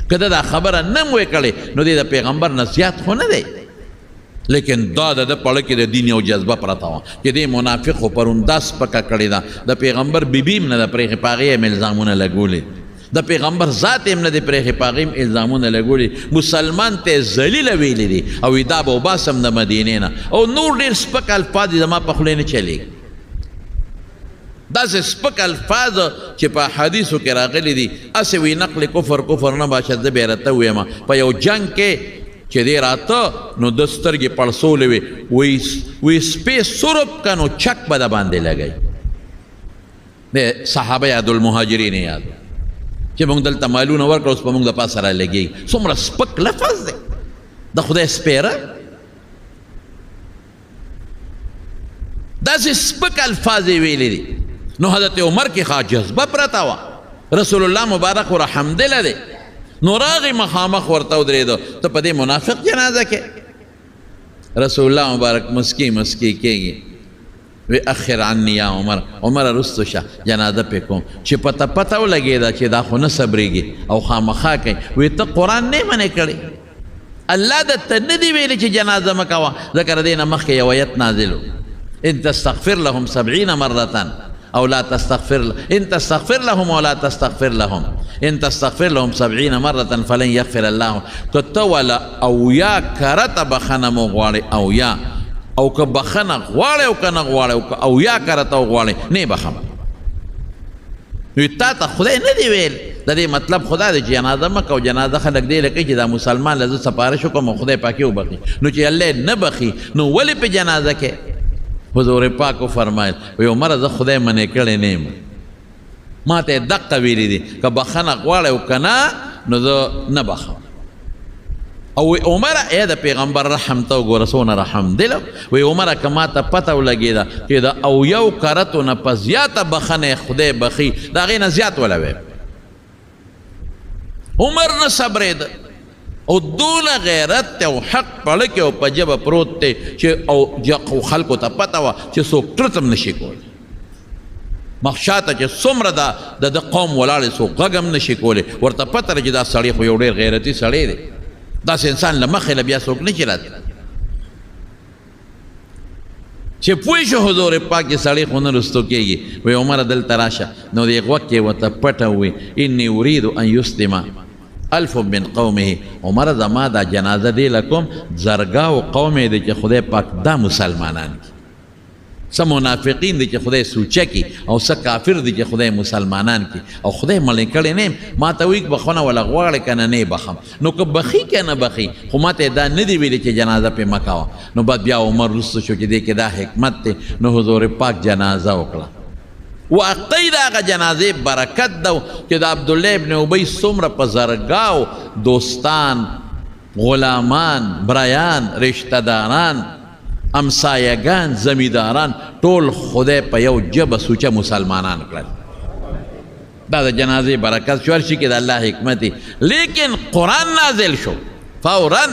که دا خبره نه م وی کړې نو دې د پیغمبر نه زیات خو نه دی لیکن دا د پړه کې د دین یو جذبه پرته وه چې دې منافق خو پرون دا سپکه کړې ده د پیغمبر بیبي هم نه ده پرېښې په هغې هم الزامونه لګولې د پیغمبر ذات هم نه دی پرېښې په هغې هم الزامونه لګولې مسلمان ته یې ذلیله ویلې دي او دا به وباسم د مدینې نه او نور ډېر سپک الفاظ یې زما په خولې نه چلېږي داسې سپک الفاظ چې په حدیثو کې راغلي دي هسې وي نقل کفر نه باشه زه بیا راته ویم په یو جنګ کې چې دی راته نو د سترګې پړسولې وي سپې سرب که نو چک به د باندې لګوي د صحابه یاد المهاجرین یاد چې موږ دلته مالونه ورکړه اوس په موږ د پاسه را لګېږي څومره سپک لفظ دی د خدای سپېره داسې سپک الفاظ یې ویلي دي نو حضرت عمر کې خوا جذبه پرته وه رسول الله مبارک ورحمدله دی نو راغی مخامخ ورته ودرېده ته په دې منافق جنازه کې رسول الله مبارک مسکی کېږي وی اخر عني یا عمر رستو شه جنازه پې کوم چې پته ولګېده چې دا خو نه صبرېږي او خامخا کوي وی ته قرآن نه منې کړی الله درته نه دي ویلي چې جنازه مه کوه ذکر دې نه مخکې یو آیت نازل ان تستغفر لهم 70 مرة او لا تستغفر ان تستغفر لهم ولا تستغفر لهم ان تستغفر لهم 70 مرة فلن يغفر الله کته ولا او یا کرته بخنه مو غواړي او یا او که بخنه غواړي او که نه غواړي او یا کرته غواړي نه بخم وی تا ته خدای نه دی ویل د دې مطلب خدا دی چې جنازه مه کوه جنازه خلک دی لکه چې دا مسلمان له زه سپارش وکړم او خدای پاک یې وبخي نو چې الله نه بخي نو ولې په جنازه کې حضور پاک فرمایل وی عمره زه خدای منې کړی نه یم ما ته دقه ویلي دي که بخښنه غواړی او که نه نو زه نه بخم او وی عمره ای د پیغمبر رحم ته وګوره څونه رحم دی وی عمره که ما ته پته ولګېده چې د او یو کرتو نه په زیاته بخښنه خدای بخي د هغې نه زیات وله عمر نه صبرېده او دونه غیرت او حق پړکې او په ژبه پروت دی چې او خلکو ته پته وه چې څوک ټرت هم نشي کولی مخشاته چې څومره د قوم ولاړې څوک غږ هم نشي کولی ورته پته ده چې دا سړی خو یو ډېر غیرتي سړی دی داسې انسان له مخې له بیا څوک نه چې راځي چې پوه شو حضور پاک چې سړی خو نه رستو کېږي وی عمره دلته راشه نو د غوږ کې ورته پټه وي اني اريد ان يسلم الف من قومه عمره زما دا جنازه دی لکم زرګاو قوم دی چې خدای پاک دا مسلمانان دي څه منافقین دي چې خدای سوچه کی او څه کافر دي چې خدای مسلمانان کی او خدای مړی کړی نه ما ته وی بخونه ولا غواړی کنه نه بخم نو که بخي کنه بخي خو ما ته دا نه دی ویلي چې جنازه په مکاوه نو بعد بیا عمر رسو شو چې دې کې دا حکمت دی نو حضور پاک جنازه وکړه واقعی دا هغه جنازې برکت ده چې د عبدالله ابن ابی څومره په زرګاو دوستان غلامان برایان رشته داران امسایگان زمیداران ټول خدای په یو جبه سوچه مسلمانان کړل دا د جنازې برکت شو هر شي کې د الله حکمت دی لیکن قرآن نازل شو فورا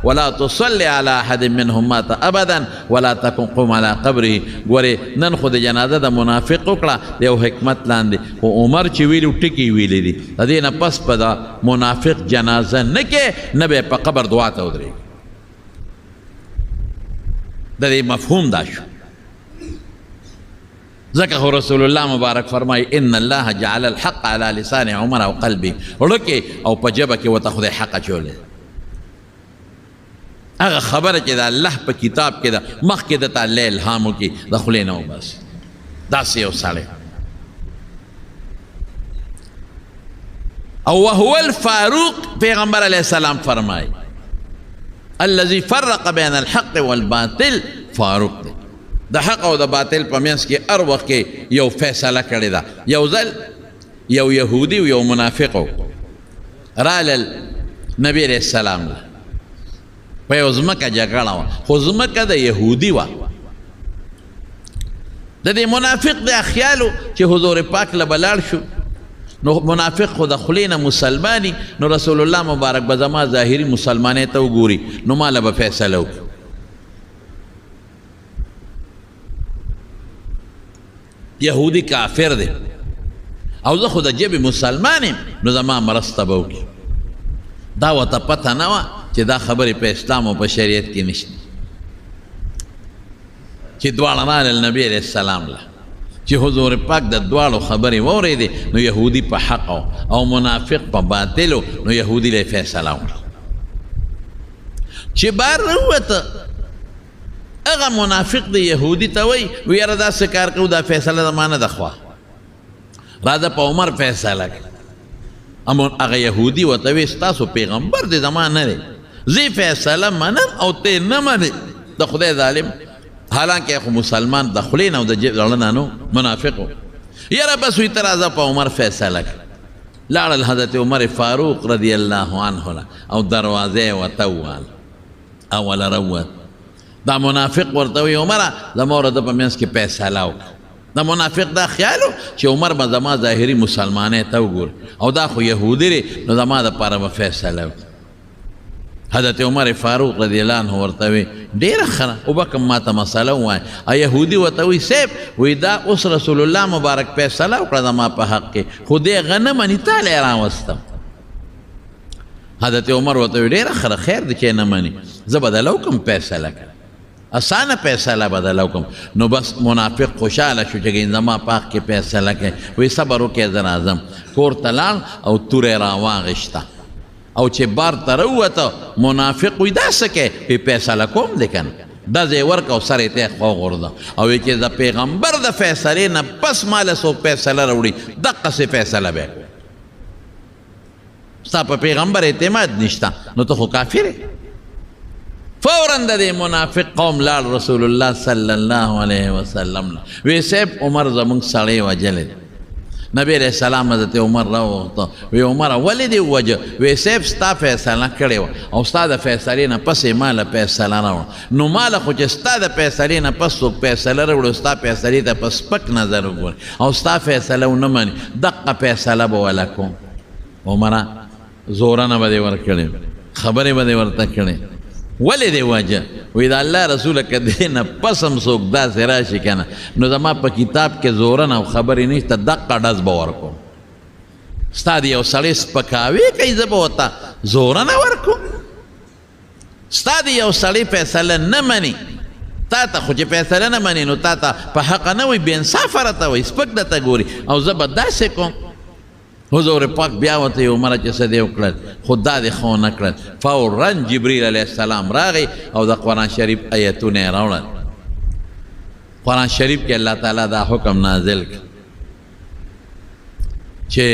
ولا تصلي على احد منهم مات ابدا ولا تقم قم على قبره ګورې نن خو د جنازه د منافق وکړه د یو حکمت لاندې خو عمر چې ویلي ټکي ویلي دي د دې نه پس په د منافق جنازه نه کې نه به په قبر دعا ته ودرېږي د دې مفهوم دا شو ځکه خو رسول الله مبارک فرمایي ان الله جعل الحق على لسان عمر او قلبي وړکې او په ژبه کې ورته خدای حق اچولی هغه خبره چې د الله په کتاب کې ده مخکې درته الله الهام وکړي د خولې نه وباسي داسې یو سړی او وهو الفاروق پیغمبر علیه السلام فرمایي الذي فرق بين الحق والباطل فاروق دی د حق او د باطل په منځ کې هر وخت کې یو فیصله کړې ده یو ځل یو یهودي او یو منافق رالل نبی علیه السلام له په یو ځمکه جګړه وه خو ځمکه د یهودي وه د دې منافق د خیالو چې حضور پاک له به لاړ شو نو منافق خو د خولې نه مسلماني نو رسول الله مبارک به زما ظاهري مسلمانۍ ته وګوري نو ما له به فیصله وکړي یهودي کافر دی او زه خو د ژبې مسلمان یم نو زما مرسته به وکړي دا ورته پته نه وه چې دا خبرې په اسلام او په شریعت کې نشته چې دواړه رالل نبي علیه السلام له چې حضور پاک د دواړو خبرې واورېدې نو یهودي په حق او منافق په باطلو نو یهودي له فیصله وکړه چې بار راووته هغه منافق د یهودي ته وایي یاره داسې کار کوو دا فیصله زما نه ده خوا راځه په عمر فیصله کړه هغه یهودي ورته وایي ستاسو پیغمبر دی زما نه دی زه فیصله منم او ته نه منې د خدای ظالم حالانکه خو مسلمان د خولې نه او د زړه نه نو منافق و یاره بس وي ته راځه په عمر فیصله کړه لاړل حضرت عمر فاروق رضی الله عنه او دروازې ورته ووهله اوله روت دا منافق ورته وایي عمره زما ورته په منځ کې فیصله وکړه دا منافق دا خیالو چې عمر به زما ظاهري مسلمانۍ ته وګوري او دا خو یهودي دی نو زما دپاره به فیصله وکړي حضرت عمر فاروق رضی الله عنه ورته وی ډیره ښه وبکم ما ته مسله ووایه یهودي ورته وی صیب وی دا اوس رسول الله مبارک فیصله وکړه زما په حق کې خو دې هغه نه مني تا لی راوستم حضرت عمر ورته وی ډیره ښه خیر دی چې نه مني زه به دله وکړم فیصله کړه اسانه فیصله به دله وکړم نو بس منافق خوشحاله شو چې زما په حق کې فیصله کوي وی صبر وکړې زه راځم کور ته لاړ او توره راواغېشته او چې بار ته راووته منافق وی دا څه کوې وی فیصله کوم دی کنه دا ځای ورکه او سر یې ته وغورځه او وایي چې د پیغمبر د فیصلې نه پس ماله څوک فیصله راوړي دقسې فیصله به یې ستا په پیغمبر اعتماد نشته نو ته خو کافر یې فوراً د دې منافق قوم لاړ رسول الله صلی الله علیه وسلم نه وی صاحب عمر زمونږ سړی وجلی دی نبی علیہ السلام حضرت عمر راوغوښته وی عمر ولې دې ووجه وی صاحب ستا فیصله کړې وه او ستا د فیصلې نه پس یې ماله فیصله راوړه نو ماله خو چې ستا د فیصلې نه پس څوک فیصله راوړي ستا فیصلې ته په سپک نظر وګوري او ستا فیصله ونه مني دقه فیصله به وله کوم عمره زورنه به دې ورکړې خبرې به دې ورته کړې ولې دې وجه وی د الله رسوله که دې نه پس هم څوک داسې راشي که نه نو زما په کتاب کې زورنه او خبرې نشته دقه ډز به ورکوم ستا د یو سړی سپکاوی کوي زه به ورته زورنه ورکوم ستا د یو سړی فیصله نه مني تا ته خو چې فیصله نه مني نو تا ته په حقه نه وي بېانصافه راته وایي سپک درته ګوري او زه به داسې کوم حضور پاک بیا ورته یې عمره چې څه دې وکړل خو دا دې ښه ونه کړل فورا جبریل علیه السلام راغی او د قرآن شریف ایتونه یې راوړل قرآن شریف کې الله تعالی دا حکم نازل کړ چې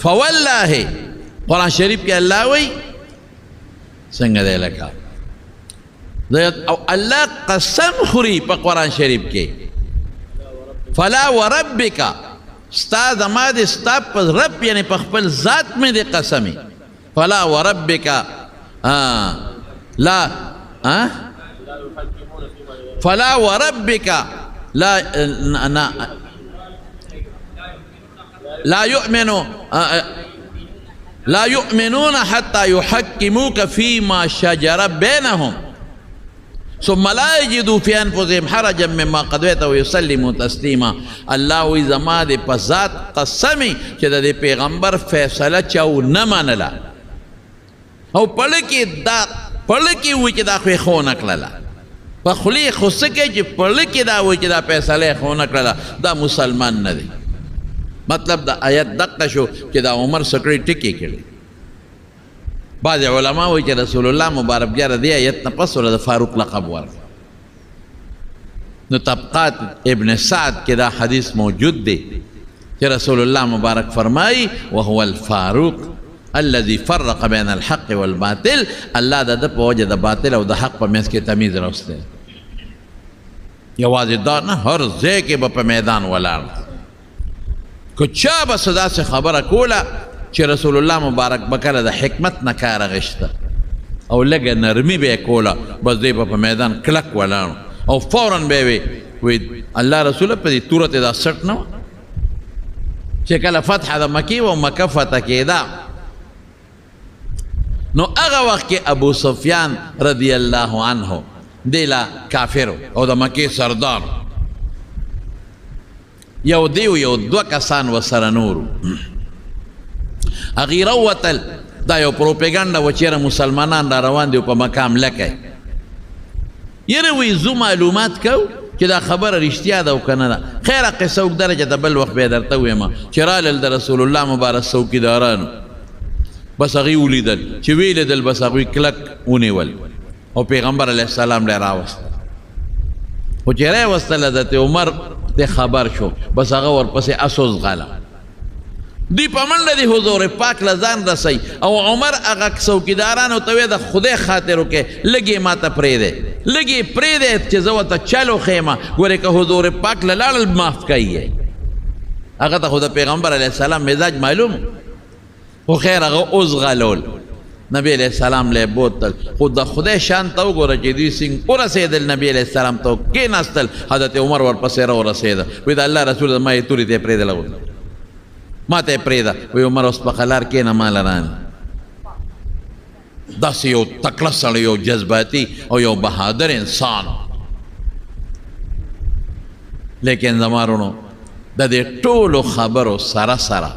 فوالله قرآن شریف کې الله وایي څنګه دی لکه او الله قسم خوري په قرآن شریف کې فلا وربک ستا زما د ستا په رب یعنی په خپل ذات مې د قسمي فلا وربک لا فلا وربک لا يؤمنون حتى يحكموك فيما شجر بينهم ثم لا يجدوا في انفسهم حرجا مما قضيت ويسلموا تسليما الله وی زما د په ذات قسمی چې د پیغمبر فیصله چاو نه منله او پړکی وی چې دا خو نه کړله په خلی خو څه کوي چې پړکی دا وی چې دا فیصله خو نه کړله دا مسلمان نه دی مطلب دا آیت دقه شو چې دا عمر سکړی ټکی کړي بعض علماء وایي چې رسول الله مبارک بیا د دې آیت نه پس ورته فاروق لقب ورکړ نو طبقات ابن سعد کې دا حدیث موجود دی چې رسول الله مبارک فرمایي وهو الفاروق الذي فرق بين الحق والباطل الله د په وجه د باطل او د حق په منځ کې تمیز راوستی یوازې دا نه هر ځای کې به په میدان ولاړ که چا به څه داسې خبره کوله چې رسول الله مبارک بکله د حکمت نه کار اخیسته او لږه نرمي به یې کوله بس دی به په میدان کلک ولاړ او فورا به یې وی الله رسوله په دې تورت دا سټ نه وه چې کله فتح د مکې و مکه فتح کېده نو هغه وخت کې ابو سفیان رضی الله عنه دی لا کافر او د مکې سردار یو دیو یو دوه کسان ورسره نورو هغې راووتل دا یو پروپیګنډه وه چېرې مسلمانان را روان دي په مکه حمله کوي یره وی زو معلومات کو چې دا خبره رښتیا ده او که نه ده خیره قصه اوږده ده چې د بل وخت بیا درته ویم چې رالل د رسول الله مبارک څوکیدارانو بس هغوی ولیدل چې ویې لیدل بس هغوی کلک ونیول او پیغمبر علیه السلام لی راوست خو چې راوستل حضرت عمر ته خبر شو بس هغه ورپسې اسوس غاله دی په منډه د حضور پاک له ځان رسی او عمر هغه څوکیدارانو ته ویې د خدای خاطر وکړې لږ یې ماته پرېږدی لږ یې پرېږدی چې زه ورته چل وښیمه ګورې که حضور پاک له لاړل معاف کوي هغه ته خو د پیغمبر علیه السلام مزاج معلوم خو خیر هغه اوس غلول نبی علیہ السلام له بوتل خو د خدای شان ته وګوره چې دوی څنګه ورسېدل نبی علیہ السلام ته کېناستل حضرت عمر ورپسې راورسېده وی د الله رسول ما یې تورې ته یې پرېږدله ما ته یې پرېږده وی عمر اوس په قلار کښېنه ما لران داسې یو تکړه سړی یو جذباتي او یو بهادر انسان لیکن زما وروڼو د دې ټولو خبرو سره سره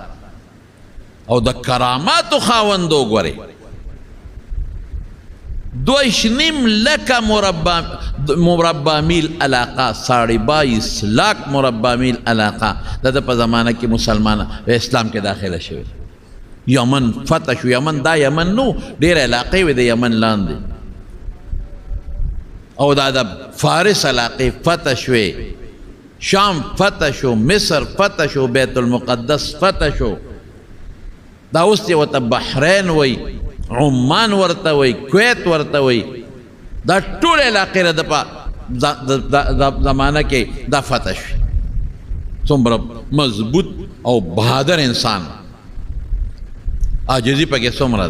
او د کراماتو خاوند وګورئ 2.5 لکه مربع میل علاقه 22 لاک مربع میل علاقه د په زمانه کې مسلمان اسلام کې داخله شوی یمن فتح شو. یمن دا یمن نو، ډېر علاقې وې د یمن لاندې، او دا د فارس علاقې فتح شوې، شام فتح شو، مصر فتح شو، بیت المقدس فتح شو. دا اوس یې ورته بحرین وی، عمان ورته وی، کویت ورته وی. دا ټول علاقې د زمانه کې دا فتح شو. څومره مضبوط او بهادر انسان، عاجزي پکې څومره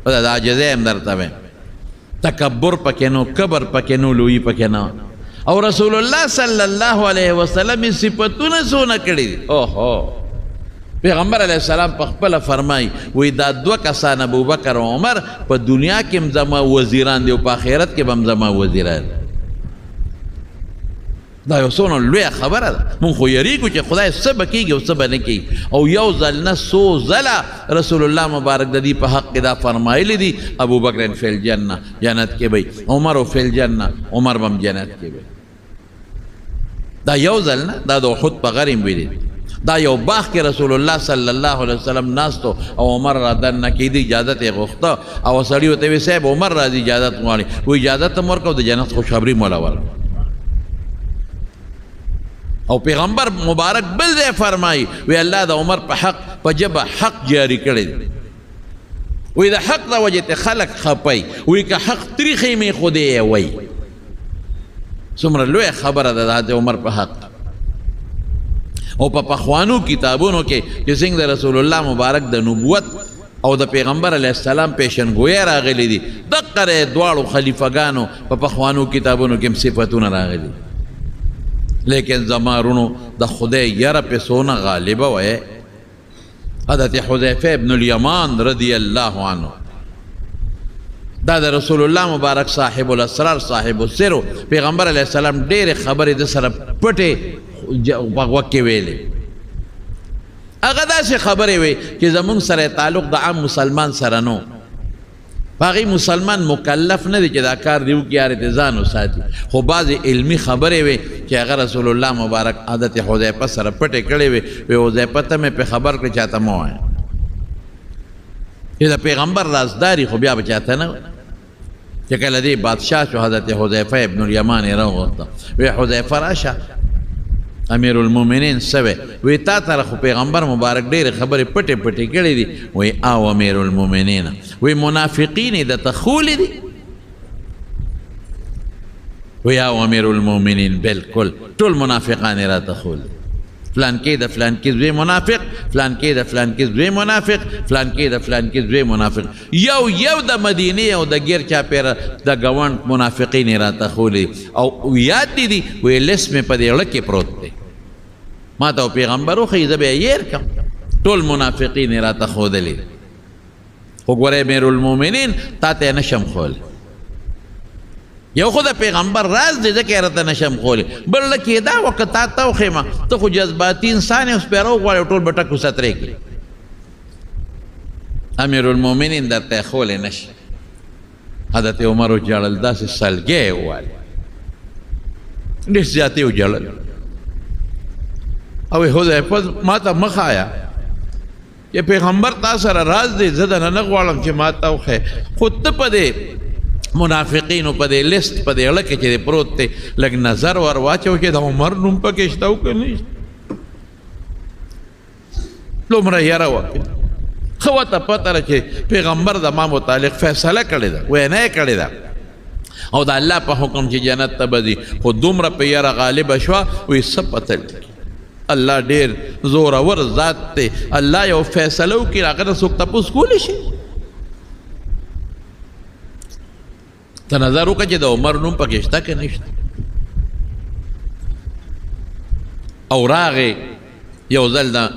ده. دا عاجزي هم درته وایم، تکبر پکې نو، کبر پکې نو، لویي پکې نه. او رسول الله صلی الله علیه وسلم صفتونه څونه کړي دي. اوهو، پیغمبر علیه السلام په خپله فرمایي، وایي دا دوه کسان ابوبکر او عمر په دنیا کې هم زما وزیران دي او په آخرت کې به هم زما وزیران. دا یو څونه لویه خبره ده. مونږ خو یریږو چې خدای څه به کېږي او څه به نه کېږي. او یو ځل نه څو ځله رسول الله مبارک د دې په حق کې دا فرمایلی دي، ابوبکر فی الجنه، جنت کې به، عمر فی الجنه، عمر به هم جنت کې به. دا یو ځل نه، دا د احد په غر هم ویلي. دا یو باغ کې رسول الله صلی الله علیه وسلم ناستو او عمر را دننه کېدی، اجازت یې غوښته. او سړي ورته ویل صاحب عمر راځي اجازت غواړي. و اجازت هم ورکړه او د جنت خوشخبري مولا ورکړه. او پیغمبر مبارک بل ځای فرمایي، وی الله د عمر په حق په ژبه حق جاری کړی دی. وی د حق د وجې ته خلک خپي، وی که حق تریخې مې خو دې وی. څومره لویه خبره ده د عمر په حق. او په پخوانو کتابونو کې چې څنګه د رسول الله مبارک د نبوت او د پیغمبر علیه السلام پیشنګویی راغلی دي، دقه دواړو خلیفګانو په پخوانو کتابونو کې هم صفتونه راغلي. لیکن زمارونو د خدای یره په سونه غالبه وی. حضرت حذیفه ابن الیمان رضی الله عنه، دا د رسول الله مبارک صاحب الاسرار، صاحب السر، پیغمبر علیه السلام ډېرې خبرې د سره پټې په غوږ کې ویلې. هغه داسې خبرې وې چې زمونږ سره تعلق د عام مسلمان سره نو. هغې مسلمان مکلف نه دی چې دا کار دی وکړي، یارې ته ځان وساتي. خو بعضې علمي خبرې وې چې هغه رسول الله مبارک حضرت حذیفه سره پټې کړې وې. وی حذیفه ته مې په خبر کړې، چاته مه وایه چې د پیغمبر رازداري خو بیا به چاته نه وایي. چې کله دې بادشاه شو حضرت حذیفه ابن الیمان یې راوغوښته، وی حذیفه راشه امیر المؤمنین سوی، وی تا ته خو پیغمبر مبارک ډېرې خبرې پټې پټې کړې دي. وی او امیر المؤمنین، وی منافقین یې درته ښولي دي؟ وی او امیر المؤمنین بالکل ټول منافقان یې راته ښولي. فلان کې د فلان کې زوی منافق، فلان کې د فلان کې زوی منافق، فلان کې د فلان کې زوی منافق. یو د مدینې او د ګیر چاپېره د ګاونډ منافقین یې راته ښولي. او یاد دي وی لیست مې په دې اړه کې پروت دی، ما ته پیغمبر وښیي، زه به یې هېر کړم. ټول منافقین یې راته ښودلي. خو ګوره امیر المؤمنین تا ته یې نشم ښولی. یو خو د پیغمبر راز دی ځکه یې راته نشم ښولی. بل لکې دا وکړه تا ته وښیمه، ته خو جذباتي انسان یې، اوس پې راوغواړې ټول به ټکو سترې کړي. امیر المؤمنین درته یې ښولی نشي. حضرت عمر وژړل، داسې سلګۍ یې ووالې، ډېر زیات یې وژړل. او حذیفه ما ته مه ښایه چې پیغمبر تا سره راز دی، زه دنه نه غواړم چې ما ته وښیې. خو ته په دې منافقینو په دې لیست په دې اړه کې چې پروت دی لږ نظر ور واچو چې د عمر نوم پکې شته او که نه شته. دومره یره وه، ښه ورته پته ده چې پیغمبر زما متعلق فیصله کړې ده، وینا یې کړې ده او د الله په حکم چې جنت ته به ځي. خو دومره په یره غالبه شوه، وایي څه پته لګي، الله ډېر زورور ذات دی، الله یو فیصله وکړي هغه نه څوک تپوس کولی شي. ته نظر وکړه چې د عمر نوم پکې شته که نشته. او راغې یو ځل د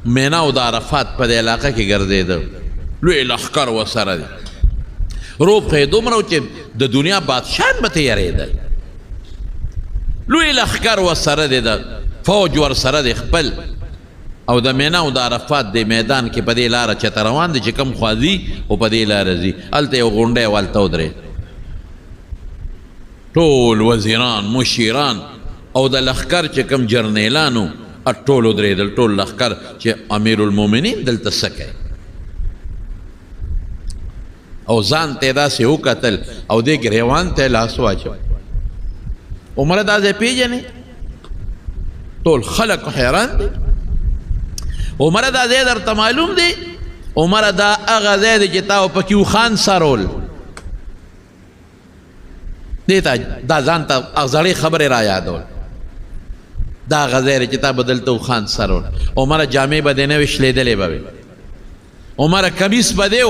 مینا او د عرفات په دې علاقه کې ګرځېده، لوی لښکر ورسره دی، روب خو یې دومره و چې د دنیا بادشاهان به ته یېرېدل. لوی لښکر ورسره دی، د فوج ورسره دی خپل. او د مینا او د عرفات د میدان کې په دې لاره چته روان دی چې کوم خوا ځي او په دې لاره ځي، هلته یو غونډی والته ودرېد. ټول وزیران، مشیران او د لښکر چې کوم جرنیلانو ټول ودرېدل، ټول لښکر چې امیر المؤمنین دلته څه کوي. او ځان ته داسې وکتل او دې ګریوان ته لاس واچو. عمره دا ځای پیژنې؟ ټول خلک حیران دي. عمره دا ځای درته معلوم دی؟ عمره دا هغه ځای دی چې تا پکې اوښان سرول. دې ته دا ځان ته زړې خبرې را یادول. دا هغه ځای دی چې تا به دلته اوښان سرول. عمره جامې به دې نه وې شلېدلې به وې. عمره کمیس به دی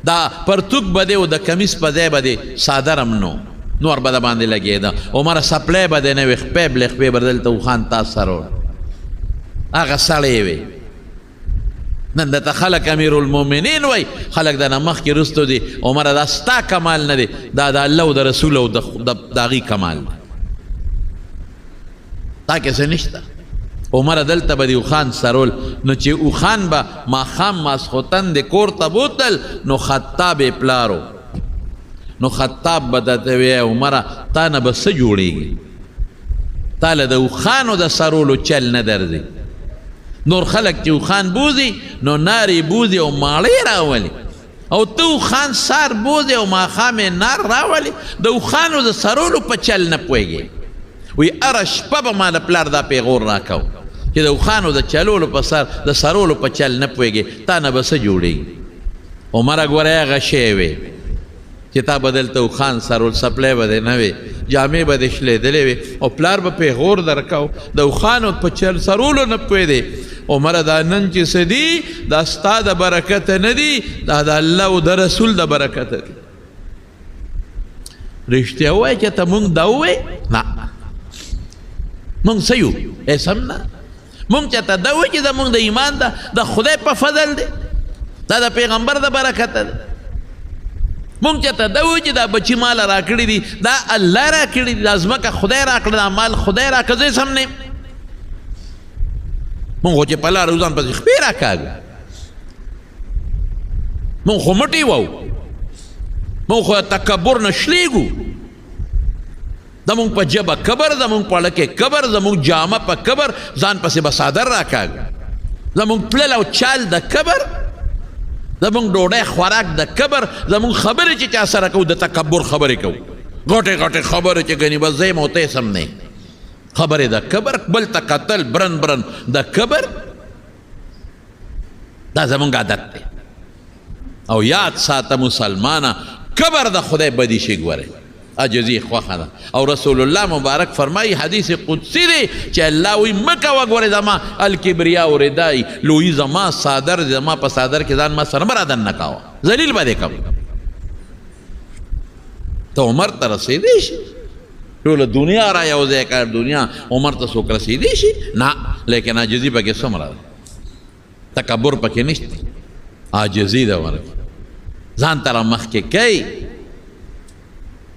دا پرتوک به دی د کمیس په ځای به دی څادر هم نو نور به د باندې لګېده. عمره سپلی به دی نه وې خپې بلې خپې به دلته اوښان تا سرول. هغه سړی وې. نن درته خلک امیرالمؤمنین وایي، خلک دنه مخکې رستو دي. عمره دا ستا کمال نه دی، دا د الله او د رسول او د هغې کمال دی. تا کې څه نشته. عمره دلته به د اوښان سرول. نو چې اوښان به ماښام ماسخوتن د کور ته بوتل نو خطاب یې پلارو. نو خطاب به درته وی عمره تا نه به څه جوړېږي؟ تا له د اوښانو د سرولو چل نه درځي. نور خلک چې اوښان بوځي نو نارې بوځي او ماړې راولي، او ته اوښان سار بوځي او ماښام یې نار راولي. د اوښانو د سرولو په چل نه پوهېږي. وی هره شپه به ما د پلار دا پیغور راکو چې د اوښانو د چلولو په سر د سرولو په چل نه پوهېږي، تا نه به څه جوړېږي؟ عمره ګوره هغه شی وې چې تا به دلته اوښان سرول، سپلی به دې نه وې، جامې به دې شلېدلې وې او پلار به پیغور درکو د اوښانو په چل سرولو نه پوهېدې. عمره دا نن چې څه دي دا ستا د برکته نه دي، دا د الله او د رسول د برکته دي. رښتیا ووایه چې ته مونږ دا ووایې؟ نه، مونږ څه یو؟ سم نه. مونږ چې ته دا ووایې چې زمونږ د ایمان ده د خدای په فضل دی، دا د پیغمبر د برکته دی. مونږ چې ته دا ووایې چې دا بچي مال راکړي دي دا الله راکړي دي، دا ځمکه خدای راکړه، دا مال خدای راکړه، زه سم نه. مونږ خو چې په لاره وځان پسې خپې راکاږو، مونږ خو مټې وو، مونږ خو تکبر نه شلېږو. زمونږ په ژبه کبر، زمونږ په اړه کې کبر، زمونږ جامه په کبر، ځان پسې به څادر راکاږو. زمونږ تلل او چال د کبر، زمونږ ډوډۍ خوراک د کبر، زمونږ خبرې چې چا سره کوو د تکبر خبرې کوو، غټې غټې خبرې چې ګنې بس زه یم او ته یې سم نه. خبرې د کبر، بل ته قتل برن برن د کبر، دا زمونږ عادت دی. او یاد ساته مسلمانه، کبر د خدای بدي شي. ګورئ عجزي خوښه ده. او رسول الله مبارک فرمایي، حدیث قدسی دی چې الله وایي مه کوه ګورې زما الکبریاء ردای، لویي زما صادر دی، زما په صادر کې ځان ما سره مه رادن نه کوه، ذلیل به دې کوم. ته عمر ته رسېدی شي، ټوله دنیا را یو ځای کړ، دنیا عمر ته څوک رسېدی شي؟ نه. لیکن عاجزي پکې څومره ده، تکبر پکې نشته، عاجزي ده ورکې، ځان ته را مخکې کوي.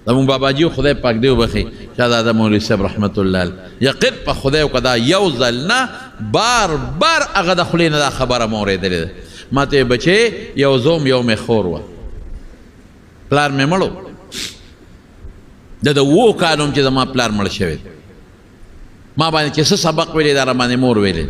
زمونږ باباجي خدای پاک دې وبخي، شهزاده مولوي صاحب رحمت الله علیه، یقین په خدای وکړه یو ځل نه بار بار هغه د خولې نه دا خبره مې اورېدلې ده. ما ته بچې یو زوم یو مې خور وه، پلار مې مړ و، د 7 کالو چې زما پلار مړ شوی، ما باندې چې څه سبق ویلې دا را باندې مور ویلې،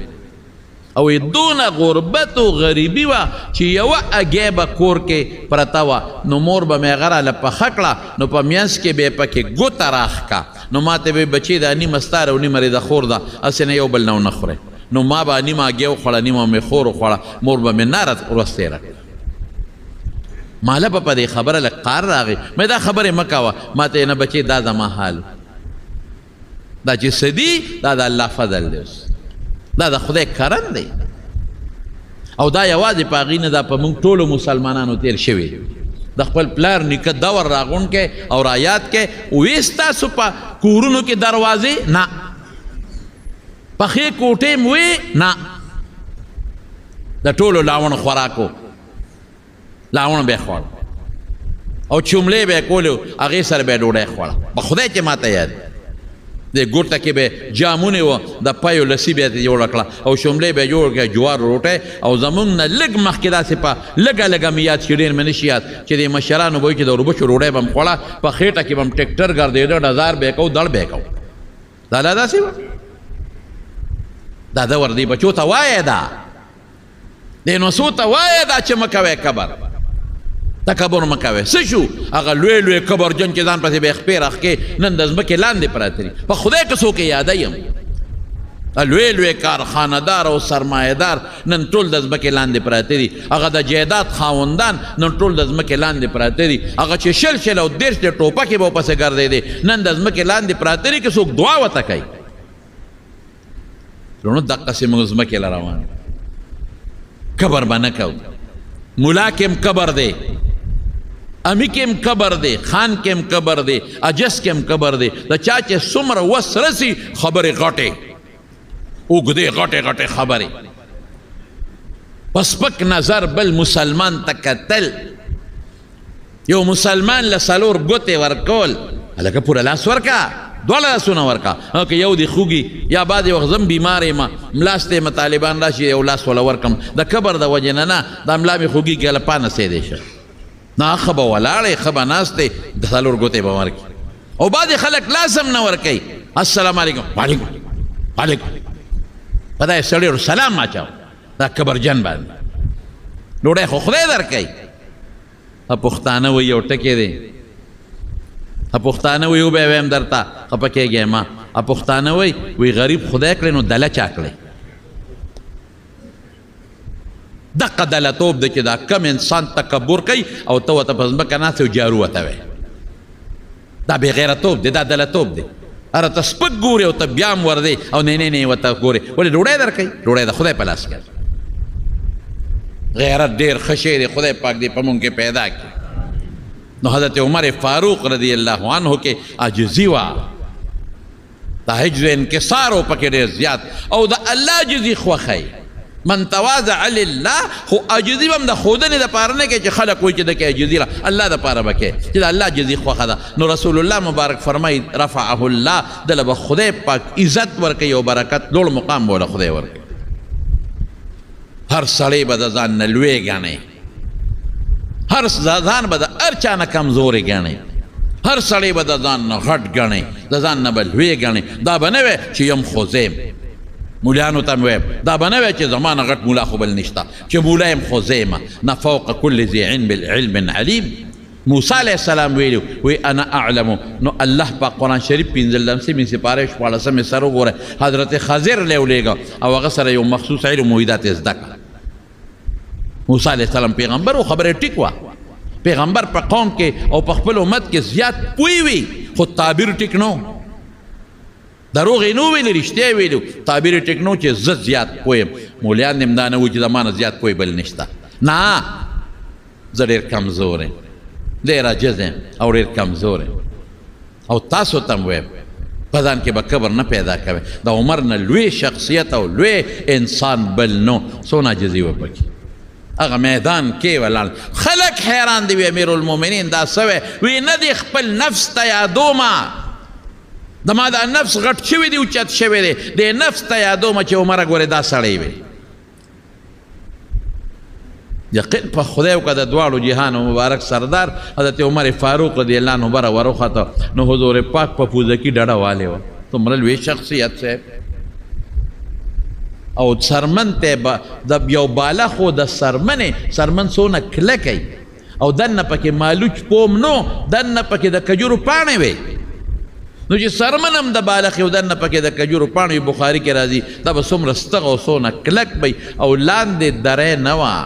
او دونه غربت و غریبي وه چې یوه اګۍ به کور کې پرته وه، نو مور به مې هغه راله پخه کړه، نو په منځ کې به یې پکې ګوته راښکه، نو ما ته به بچې دا نیمه ستا او نیمه د خور ده، هسې نه یو بل نه ونه خورئ. نو ما به نیمه اګۍ وخوړه، نیمه مې خور وخوړه، مور به مې ناره وروستی راکړه. ماله به په دې خبره لږ قار راغی، مې دا خبرې مه کوه. ما ته نه بچې دا زما حال، دا چې څه دي دا د الله فضل دی، دا د خدای کرم دی. او دا یوازې په هغې نه، دا په موږ ټولو مسلمانانو تیر شوي. د خپل پلار نیکه دور راغونډ کې او را یاد کې، وې ستاسو په کورونو کې دروازې نه، پخې کوټې م وې نه، د ټولو لاوڼ خوراکو لاوڼ به یې خوړ او چوملې به یې کولې، هغې سره به یې ډوډۍ خوړه. په خدای چې ما ته یاد د ګوټه کې به جامونې وه، د پیو لسی به یې جوړه کړه او شملې به یې جوړ کړه، جوار روټۍ. او زمونږ نه لږ مخکې داسې په لږه لږه مې یاد شي، ډېر مې نشي یاد، چې د مشرانو به وایي چې د اوربشو ډوډۍ به م خوړه، په خېټه کې به م ټکټر ګرځېده، ډزار به یې کوو، دړ به یې کوو. دا لا داسې وه، دا د وردی بچو ته وایه، دا د نوسو ته وایه دا چې مه کوئ کبر. تکبر مکوي څه شو هغه لوی لوی کبرجن چې ځان پسې به خپې راښکې نن د ځمکې لاندې پراته دي په خدای که څوک یې یادوي لوی لوی کارخانهدار او سرمایهدار نن ټول د ځمکې لاندې پراته دي هغه د جایداد خاوندان نن ټول د ځمکې لاندې پراته دي هغه چې شل او 10 ټوپکې به ورپسې ګرځېدې نن د ځمکې لاندې پراته دي که څوک دعا ورته کوي نو دقسې موږ ځمکې له روان کبر به نه کوو ملا کې هم کبر دی امی کې هم کبر دی خان کې هم کبر دی اجس کې هم کبر دی د چا چې څومره وس رسي خبرې غټې اوږدې غټې غټې خبرې په سپک نظر بل مسلمان ته کتل یو مسلمان له 4 ګوتې ورکول هلکه پوره لاس ورکه 2 لاسونه ورکه که یو دی خوږي یا بعضې وخت زم بیمار یم ملاستې م طالبان راشي یو لاس وله ورکم د کبر د وجې نه دا ملا مې خوږي که له پانه سیدی شه نه ښه به ولاړې ښه به ناست دی د 4 ګوتې به ورکړي او بعضې خلک لاس هم نه ورکوي السلام علیکم وعلیکم په دا یې سړي ورو سلام اچاو دا کبرجن باندې ډوډۍ خو خدای درکوي پښتانه وایي یو ټکی دی پښتانه وایي وبه ویم درته خفه کېږې ما پښتانه وایي غریب خدای کړی نو دله چا کړی دقه دلتوب دی چې دا کم انسان تکبر کوي او ته ورته په ځمکه ناست او جارو ورته وی دا بېغیرتوب دی دا دلتوب دی اره ته سپک ګورې او ته بیا هم ورځې او نه نه ورته ګورې ولې ډوډۍ درکوي ډوډۍ د خدای په لاس کې غیرت ډېر ښه شی دی خدای پاک دې په مونږ کې پیدا کړي نو حضرت عمر فاروق رضی الله عنه کې عاجزي وه دا حجز انکسار و پکې ډېر زیات او د الله عاجزي خوښی من تواضع لله خو عاجزي به هم د ښودنې دپاره نه کوي چې خلک وایي چې د کې عاجزي را الله دپاره به کوي چې د الله عاجزي خوښه ده نو رسول الله مبارک فرمایي رفعه الله دله به خدای پاک عزت ورکوي او برکت لوړ مقام به له خدای ورکوي هر سړی به د ځان نه لوی ګڼي هر ځان به د هر چا نه کمزورې ګڼي هر سړی به د ځان نه غټ ګڼي د ځان نه به لوی ګڼي دا به نه وی چې یم خزیم مولیانو ته مې ویم دا به نه وی چې زما نه غټ مولا خو بل نشته چې مولا یم خزیمه نه فوق کل ذي علم علیم موسی علیه السلام ویلو وی انا اعلم نو الله پاک قرآن شریف 15 سپاره 14 سره وګوره حضرت خضر له ولېږه او هغه سره یو مخصوص علم مویدات زده کړه موسی علیه السلام پیغمبر او خبره ټیک وه پیغمبر په قوم کې او په خپل امت کې زیات پوی وي خو تعبیر ټیک نو دروغ یې نو ویلي رښتیا ویلو تعبیر ټیک نو چې زه زیات پویم مولیان هم دا نه وایي چې د ما نه زیات پوی بل نشته نه زه ډېر کمزور یم ډېر عاجز یم او ډېر کمزور یم او تاسو ته م ویم په ځان کې به کبر نه پیدا کوئ د عمر نه لوی شخصیت او لوی انسان بل نو څونه عاجزي وپکي هغه میدان کې ولاړ خلک حیران دي وی امیر المؤمنین دا څه وی نه دی خپل نفس ته یادومه د ما دا نفس غټ شوی دی اوچت شوی دی د نفس ته یادومه چې عمره ګورې دا سړی وی یقین په خدای وکړه د دواړو جهانو مبارک سردار حضرت عمر فاروق رضی الله عنه بره وروخته نو حضور پاک په پوزه کې ډډه والی وه څومره لوی شخصیت صاحب او سرمن ته د یو بالغ د سرمن څونه کلکی او دننه پکې مالوچ پوم نو دننه پکې د کجورو پاڼې وې نو چې سرمن هم د بالغ یو دننه پکې د کجورو پاڼې بخاري کې راځي دا به څومره ستغ او څونه کلک وی او لاندې درې نه وه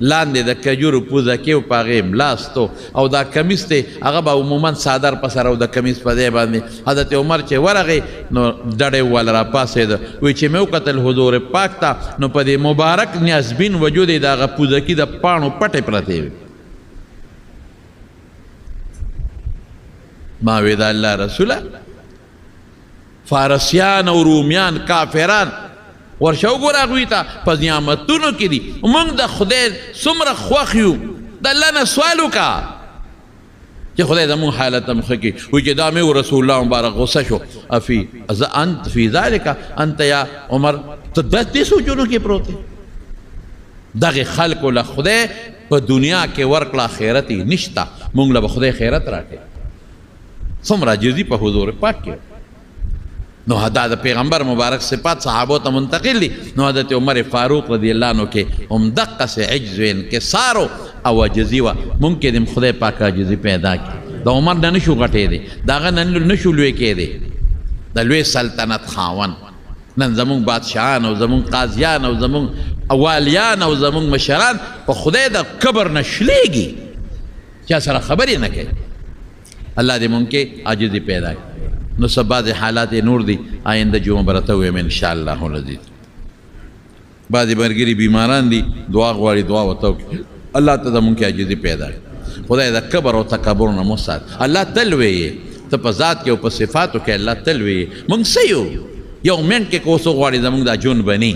لاندې د کجورو پوزه کې و په هغې ملاستو او دا کمیس دی هغه به عموما صادر په سر او د کمیس په ځای باندې حضرت عمر چې ورغی نو ډډې والا راپاڅېده وایي چې مې وکتل حضور پاک ته نو په دې مبارک نیازبین وجود یې د هغه پوزکي د پاڼو پټې پرتې وي ما وی د الله رسوله فارسیان او رومیان کافران ورشه وګوره هغوی ته په نعمتونو کې دي موږ د خدای څومره خوښ یو د الله نه سوال وکړه چې خدای زموږ حالت هم ښه کړي وایي چې دا مې رسول الله مبارک غصه شو انت فی ذلک انت یا عمر ته دې سوچونو کې پروت دی دغې خلکو له خدای په دنیا کې ورکړه آخرت یې نشته موږ له به خدای خیرت راکړي څومره عاجزي په حضور پاک کې نو دا د پیغمبر مبارک صفات صحابو ته منتقل دي نو حضرت عمر فاروق رضی الله عنه کې هم دقسې عجز و انکسار او عجزي وه مونږ کې د خدای پاک عجزي پیدا کړي د عمر نه نشو غټېدی د هغه نه نشو لوی کېدی د لوی سلطنت خاوند نن زمونږ بادشاهان او زمونږ قاضیان او زمونږ والیان او زمونږ مشران په خدای د کبر نه شلېږي چا سره خبرې نه کوي الله دې مونږ کې عاجزي پیدا کړي نو سب بعضې حالات نور دي آینده جمعه به راته ویم انشاءالله العزیز بعضې ملګري بیماران دي دعا غواړي دعا ورته وکړي الله ته زمونږ کې عاجزي پیدا کړي خدای د کبر او تکبر نه مو سات الله تل ویې ته په ذات کې او په صفاتو کې الله تل ویې مونږ څه یو یو منټ کې کوڅو غواړي زمونږ دا جون بني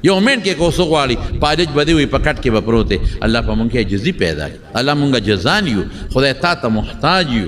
یو منټ کې کوڅو غواړي پالج بدی وي په کټ کې به پروت دی الله په مونږ کې عاجزي پیدا کړي الله مونږ جزان یو خدای تا ته محتاج یو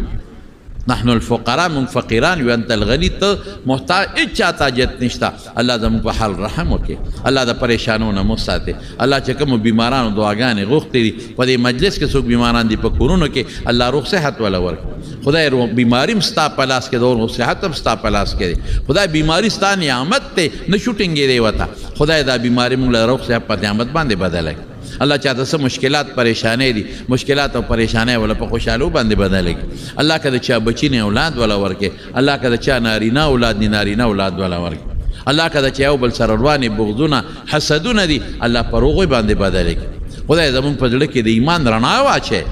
نحن الفقراء من فقیران یو انت الغنی ته محتاج اچا تاجت نشتا الله زموږ په حال رحم وکړي الله د پریشانو نه مو ساتي الله چې کوم بیمارانو دعاګانې غوښتې دي په دې مجلس کې څوک بیماران دي په کورونو کې الله روغ صحت ولا ورکړي خدای بیماری هم ستا په لاس کې ده او صحت هم ستا په لاس کې دی خدای بیماری ستا نعمت دی نه شو ټینګېدی ورته خدای دا بیماري موږ له روغ صحت په نعمت باندې بدله کړي الله چاته څه مشکلات پریشانې دي مشکلات او پریشانې ولا په خوشحالو باندې بدله کړي الله که د چا بچی نه اولاد ولا ورکړي الله که د چا نارینه اولاد نه نارینه اولاد ولا ورکړي الله که د چا یو بل سره روانې بغضونه حسدونه دي الله پر هغوی باندې بدله کړي خدای زمونږ په زړه کې د ایمان رڼا واچوي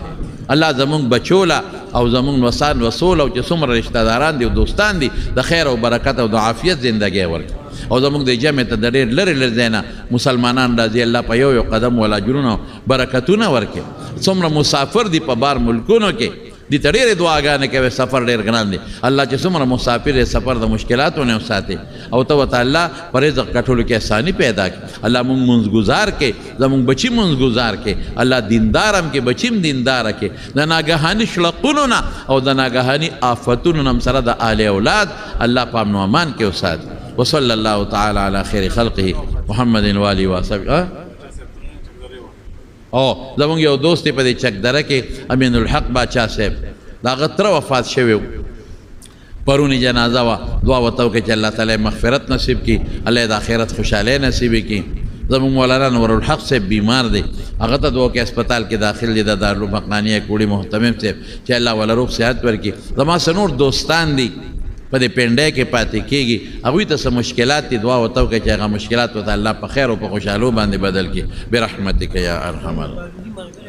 الله زمونږ بچوله او زمونږ وسان وصول او چې څومره رشته داران دي او دوستان دي د خیر او برکت او د عافیت زندګۍ ورکړي او زمونږ د جمع ته د ډېر لرې لرې ځای نه مسلمانان راځي الله په یو یو قدم ولا جرونه برکتونه ورکړي څومره مسافر دي په بار ملکونو کې دي ته ډېرې دعاګانې کوي سفر ډېر ګران دی الله چې څومره مسافر یې سفر د مشکلاتو نه وساتي او ته ورته الله په رزق کټولو کې اساني پیدا کړي الله مونږ مونځ ګزار کې زمونږ بچي مونځ ګزار کې الله دیندار هم کې بچي هم دینداره کې د ناګهاني شلقونو نه او د ناګهاني آفتونو نه هم سره د آل اولاد الله په امن و امان کې وساتي وصلى الله تعالى على خير خلقه محمد واله وصحبه او زمونږ یو دوست په دې چکدره کې امین الحق باچا صاحب دا غتره وفات شوی پرونی جنازه وا دعا وتاو کې چې الله تعالی مغفرت نصیب کړي الله د آخرت خوشاله نصیب کړي زمونږ مولانا نور الحق صاحب بیمار دی هغه ته دعا کې هسپتال کې داخل دي د دارالمقنانیه کوړي محتمم صاحب چې الله ولا روغ صحت ورکړي زما سنور دوستان دي په دې پنډه کې پاتې کېږي هغوی ته څه مشکلات دي دعا ورته وکړئ چې هغه مشکلات ورته الله په خیر او په خوشحالو باندې بدل کړي برحمتک یا ارحم الراحمین